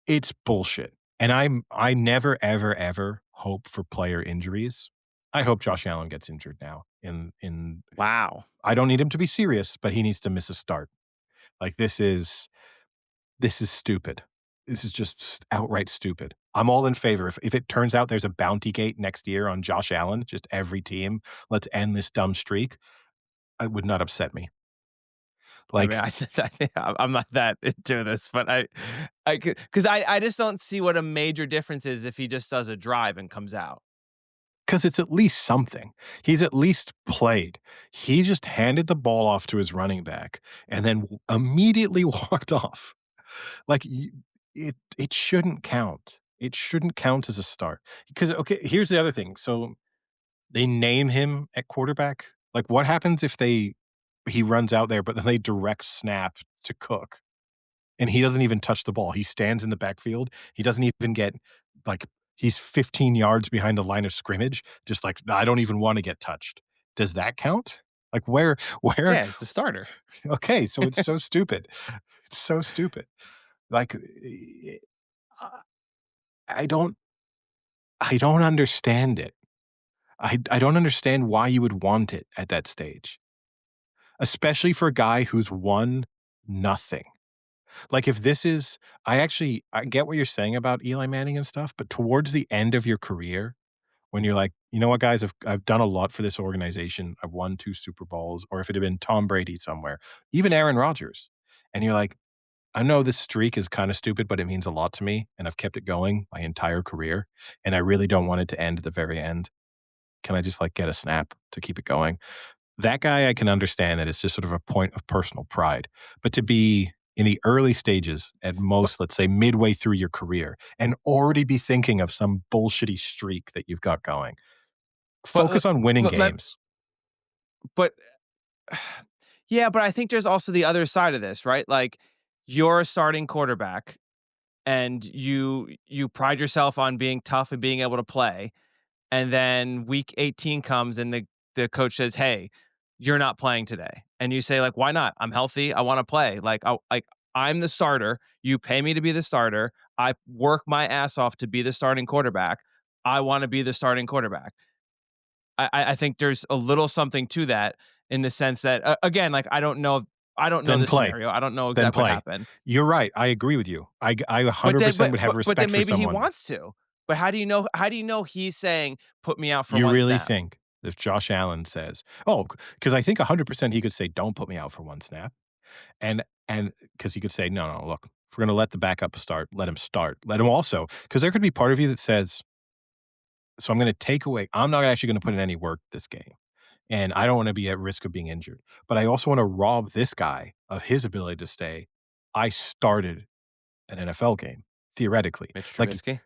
It's bullshit. And I never, ever, ever hope for player injuries. I hope Josh Allen gets injured now. In Wow. I don't need him to be serious, but he needs to miss a start. Like this is stupid. This is just outright stupid. I'm all in favor. If it turns out there's a bounty gate next year on Josh Allen, just every team, let's end this dumb streak, it would not upset me. I mean, Like, I think I'm not that into this, but because I just don't see what a major difference is if he just does a drive and comes out. because it's at least something. He's at least played. He just handed the ball off to his running back and then immediately walked off. Like, it shouldn't count. It shouldn't count as a start. Because, okay, here's the other thing. So they name him at quarterback. Like, what happens if he runs out there, but then they direct snap to Cook and he doesn't even touch the ball? He stands in the backfield. He doesn't even get like he's 15 yards behind the line of scrimmage, just like I don't even want to get touched. Does that count? Like where Yeah, it's the starter. okay, so it's so stupid. It's so stupid. Like I I don't I don't understand it. I don't understand why you would want it at that stage, especially for a guy who's won nothing. Like, if this is I get what you're saying about Eli Manning and stuff, but towards the end of your career, when you're like, "You know what, guys? I've done a lot for this organization. I've won 2 Super Bowls," or if it had been Tom Brady somewhere, even Aaron Rodgers, and you're like, "I know this streak is kinda stupid, but it means a lot to me, and I've kept it going my entire career, and I really don't want it to end at the very end. Can I just, like, get a snap to keep it going?" That guy, I can understand that it's just sort of a point of personal pride, but to be in the early stages, at But most, let's say midway through your career, and already be thinking of some bullshitty streak that you've got going. but Focus on winning let games. but yeah, but I think there's also the other side of this, right? Like you're a starting quarterback and you pride yourself on being tough and being able to play. And then week 18 comes and the coach says, "Hey, you're not playing today." And you say like, "Why not? I'm healthy. I want to play." I'm the starter. You pay me to be the starter. I work my ass off to be the starting quarterback. I want to be the starting quarterback. I think there's a little something to that in the sense that again, like I don't know Then the play. scenario. I don't know Then exactly what play. happened. You're right. I agree with you. I But then 100% would have but then respect for maybe he someone. wants to. But how do you know he's saying put me out for You one really snap? think if Josh Allen says, "Oh," because I think 100% he could say, "Don't put me out for one snap." And because he could say, "No, no, look, if we're gonna let the backup start, let him start. Let him also," because there could be part of you that says, "So I'm gonna take away I'm not actually gonna put in any work this game, and I don't wanna be at risk of being injured, but I also wanna rob this guy of his ability to stay. I started an NFL game, theoretically." Mitch Like, Trubisky?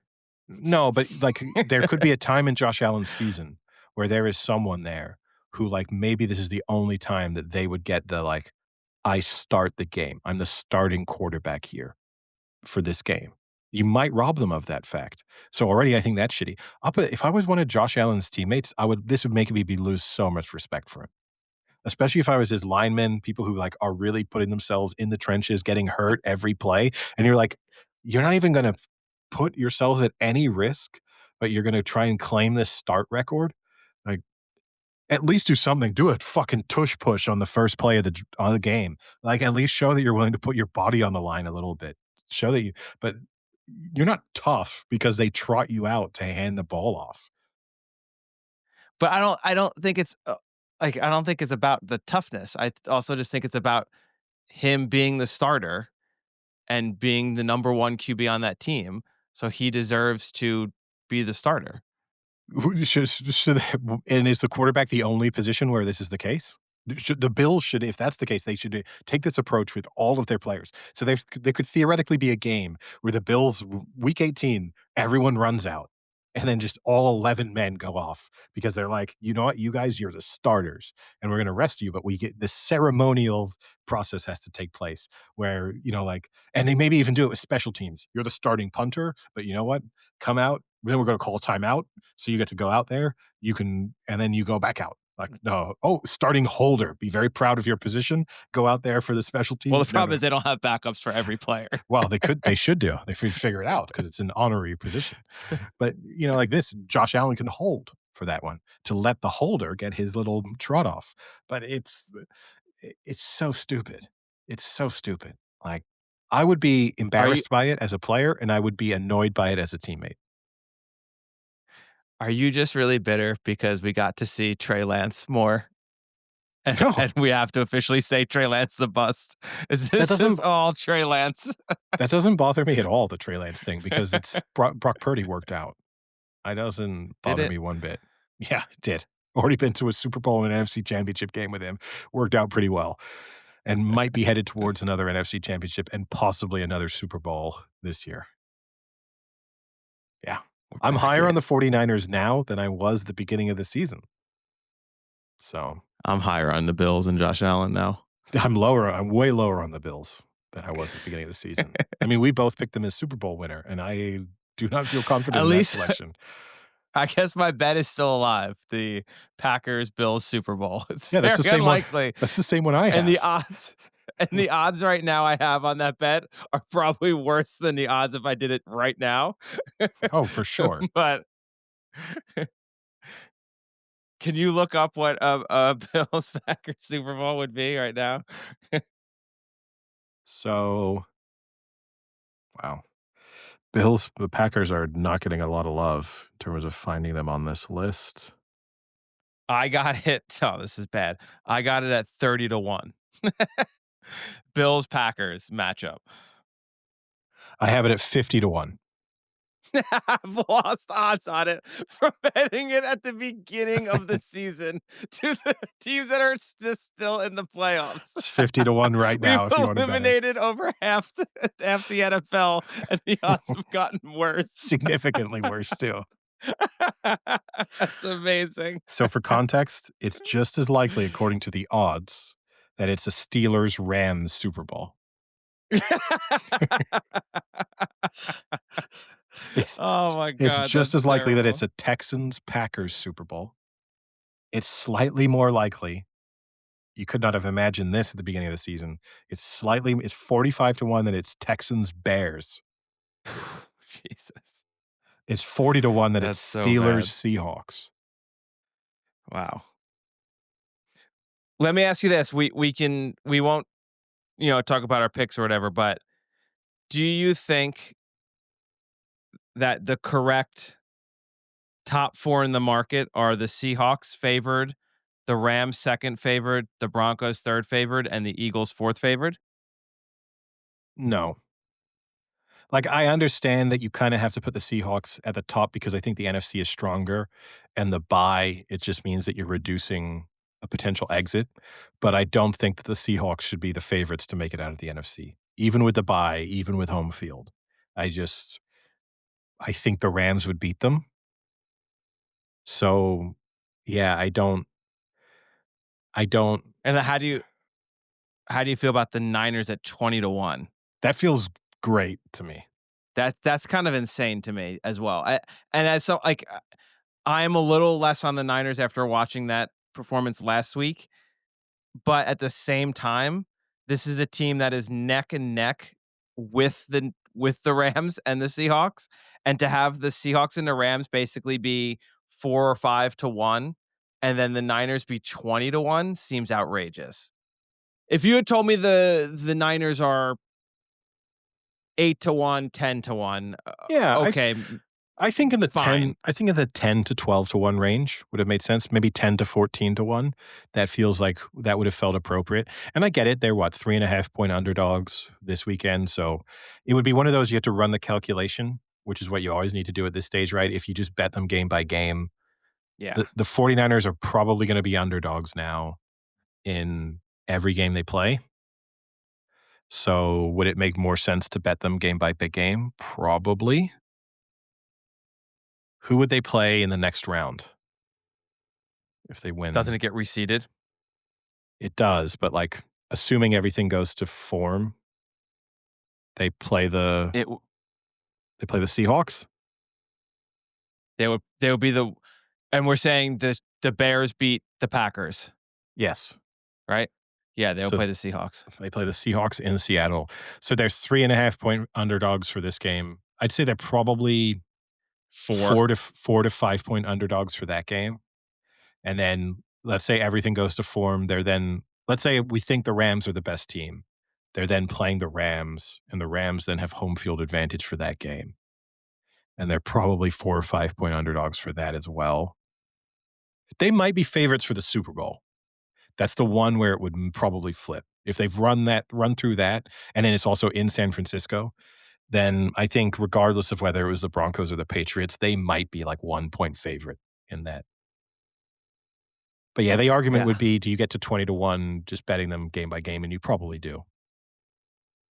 no, but, like, there could be a time in Josh Allen's season where there is someone there who, like, maybe this is the only time that they would get the, like, "I start the game. I'm the starting quarterback here for this game." You might rob them of that fact. So already I think that's shitty. If I was one of Josh Allen's teammates, this would make me be lose so much respect for him, especially if I was his linemen, people who, like, are really putting themselves in the trenches, getting hurt every play, and you're like, you're not even gonna put yourselves at any risk, but you're gonna try and claim this start record? Like, at least do something. Do a fucking tush push on the first play of the game. Like, at least show that you're willing to put your body on the line a little bit. Show that but you're not tough because they trot you out to hand the ball off. But I don't think it's like I don't think it's about the toughness. Also just think it's about him being the starter and being the number 1 QB on that team. So he deserves to be the starter. Should and is the quarterback the only position where this is the case? The Bills should, if that's the case, they should take this approach with all of their players. So there could theoretically be a game where the Bills, week 18, everyone runs out. and then just all 11 men go off because they're like, "You know what? You guys, you're the starters, and we're gonna rest you, but we get this ceremonial process has to take place where, like and they maybe even do it with special teams. You're the starting punter, but you know what? Come out, then we're gonna call a timeout, so you get to go out there, you can and then you go back out." Like, "No. Oh, starting holder, be very proud of your position, go out there for the special Well, the teams." No, problem no. is they don't have backups for every player. Well, they should do. They figure it out because it's an honorary position. But, like this, Josh Allen can hold for that one to let the holder get his little trot off. But it's so stupid. It's so stupid. Like, I would be Are you embarrassed by it as a player, and I would be annoyed by it as a teammate. are you just really bitter because we got to see Trey Lance more? And No, and we have to officially say Trey Lance is a bust? Is that this just doesn't all Trey Lance? that doesn't bother me at all, the Trey Lance thing, because it's Brock Purdy worked out. It doesn't Did bother it? me one bit. Yeah, it did. Already been to a Super Bowl and an NFC championship game with him. Worked out pretty well. And might be headed towards another NFC championship and possibly another Super Bowl this year. Yeah. We're I'm back higher on in. the 49ers now than I was at the beginning of the season. So, I'm higher on the Bills and Josh Allen now. I'm way lower on the Bills than I was at the beginning of the season. I mean, we both picked them as Super Bowl winner, and I do not feel confident At in that least selection. I guess my bet is still alive. The Packers Bills Super Bowl. It's Yeah, that's very the same one. unlikely. That's the same one I And the have. odds and the odds right now I have on that bet are probably worse than the odds if I did it right now. Oh, for sure. But can you look up what a Bills Packers Super Bowl would be right now? So, wow. The Packers are not getting a lot of love in terms of finding them on this list. I got it. Oh, this is bad. I got it at 30-1. Bills Packers matchup. I have it at 50-1. I've lost odds on it from betting it at the beginning of the season to the teams that are just still in the playoffs. It's 50-1 right We've now if you wanna bet it. eliminated over half the NFL, and the odds have gotten worse. Significantly worse too. That's amazing. So for context, it's just as likely, according to the odds, that it's a Steelers-Rams Super Bowl. It's Oh my it's god, just that's as likely that it's terrible. a Texans-Packers Super Bowl. It's slightly more likely. You could not have imagined this at the beginning of the season. It's 45-1 that it's Texans-Bears. Jesus. It's 40-1 that That's it's so bad. Steelers-Seahawks. Wow. Let me ask you this. We won't, talk about our picks or whatever, but do you think that the correct top 4 in the market are the Seahawks favored, the Rams second favored, the Broncos third favored, and the Eagles fourth favored? No. Like, I understand that you kinda have to put the Seahawks at the top because I think the NFC is stronger, and the bye, it just means that you're reducing a potential exit, but I don't think that the Seahawks should be the favorites to make it out of the NFC, even with the bye, even with home field. I just I think the Rams would beat them. So, yeah, I don't And how do you feel about the Niners at 20-1? that feels great to me. That's kind of insane to me as well. And as so like I am a little less on the Niners after watching that performance last week, but at the same time, this is a team that is neck and neck with the Rams and the Seahawks, and to have the Seahawks and the Rams basically be 4 or 5-1, and then the Niners be 20-1 seems outrageous. If you had told me the Niners are 8-1, 10-1, Yeah, okay, fine. I think in the 10 to 12-1 range would have made sense, maybe 10 to 14-1. That feels like that would have felt appropriate, and I get it, they're what, 3.5-point underdogs this weekend, so it would be one of those you have to run the calculation, which is what you always need to do at this stage, right? If you just bet them game by game. Yeah. The 49ers are probably gonna be underdogs now in every game they play. So, would it make more sense to bet them game by game? Probably. Who would they play in the next round if they Doesn't win? it get reseeded? It does, but, like, assuming everything goes to form, they play the It w they play the Seahawks? they would be the and we're saying the Bears beat the Packers, Yes. right? Yeah, they'll So play the Seahawks. they play the Seahawks in Seattle. So there's 3.5-point underdogs for this game. I'd say they're probably 4. 4 to 5-point underdogs for that game. And then let's say everything goes to form. Let's say we think the Rams are the best team. They're then playing the Rams, and the Rams then have home field advantage for that game. And they're probably 4 or 5-point underdogs for that as well. They might be favorites for the Super Bowl. That's the one where it would probably flip. If they've run through that, and then it's also in San Francisco, then I think regardless of whether it was the Broncos or the Patriots, they might be like 1-point favorite in that. But yeah, the argument Yeah. would be, do you get to 20-1 just betting them game by game? And you probably do.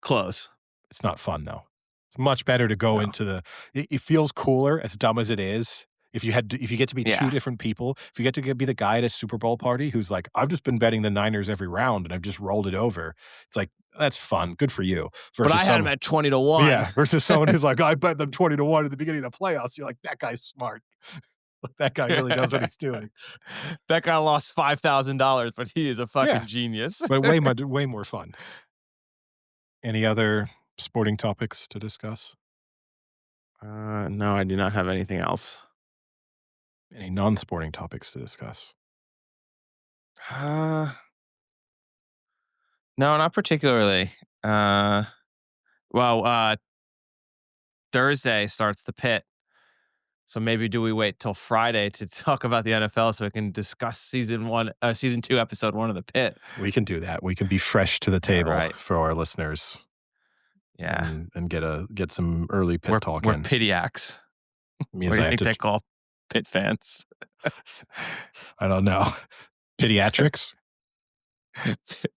Close. It's not fun though. It's much better to go No. into it feels cooler, as dumb as it is. If you get to be two Yeah. different people, if you get to be the guy at a Super Bowl party who's like, I've just been betting the Niners every round and I've just rolled it over. It's like, that's fun. Good for you. But I had him at 20-1. Yeah. Versus someone who's like, I bet them 20-1 at the beginning of the playoffs. You're like, that guy's smart. That guy really knows what he's doing. That guy lost $5,000, but he is a fucking Yeah. genius. But way more fun. Any other sporting topics to discuss? No, I do not have anything else. Any non-sporting topics to discuss? Uh, no, not particularly. Well, Thursday starts the pit. So maybe do we wait till Friday to talk about the NFL so we can discuss season 2, episode 1 of the pit? We can do that. We can be fresh to the table right. for our listeners. Yeah. And get some early pit talk We're in. Pitiacs. Means What do I you have think they call pit fans? I don't know. Pediatrics?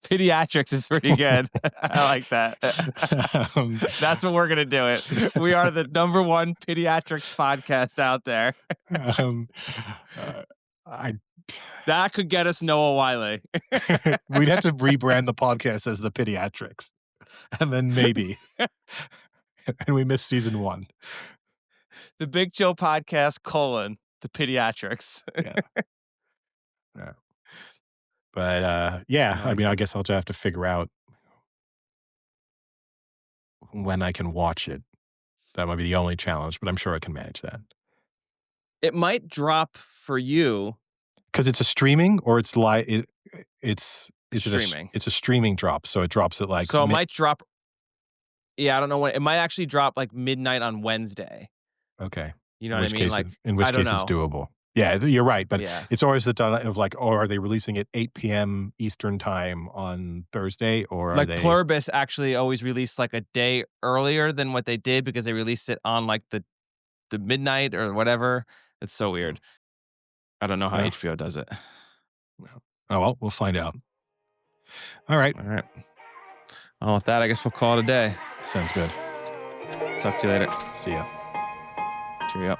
Pediatrics is pretty good. I like that. That's what we're going to do it. We are the number 1 pediatrics podcast out there. That could get us Noah Wiley. We'd have to rebrand the podcast as the Pediatrics. And then maybe. And we missed season 1. The Big Chill Podcast, the Pediatrics. Yeah. Yeah. But yeah, I mean, I guess I'll just have to figure out when I can watch it. That might be the only challenge, but I'm sure I can manage that. It might drop for you. Because it's a streaming, or it's live. It's streaming. It's a streaming drop, so it drops at like. So it might drop. Yeah, I don't know when. It might actually drop like midnight on Wednesday. Okay. You know what I mean? In which case it's doable. Yeah, you're right. But it's always the dilemma of like, oh, are they releasing it 8 p.m. Eastern time on Thursday, or are they? Pluribus actually always released like a day earlier than what they did because they released it on like the midnight or whatever. It's so weird. I don't know how HBO does it. Oh, well, we'll find out. All right. Well, with that, I guess we'll call it a day. Sounds good. Talk to you later. See ya. Cheerio.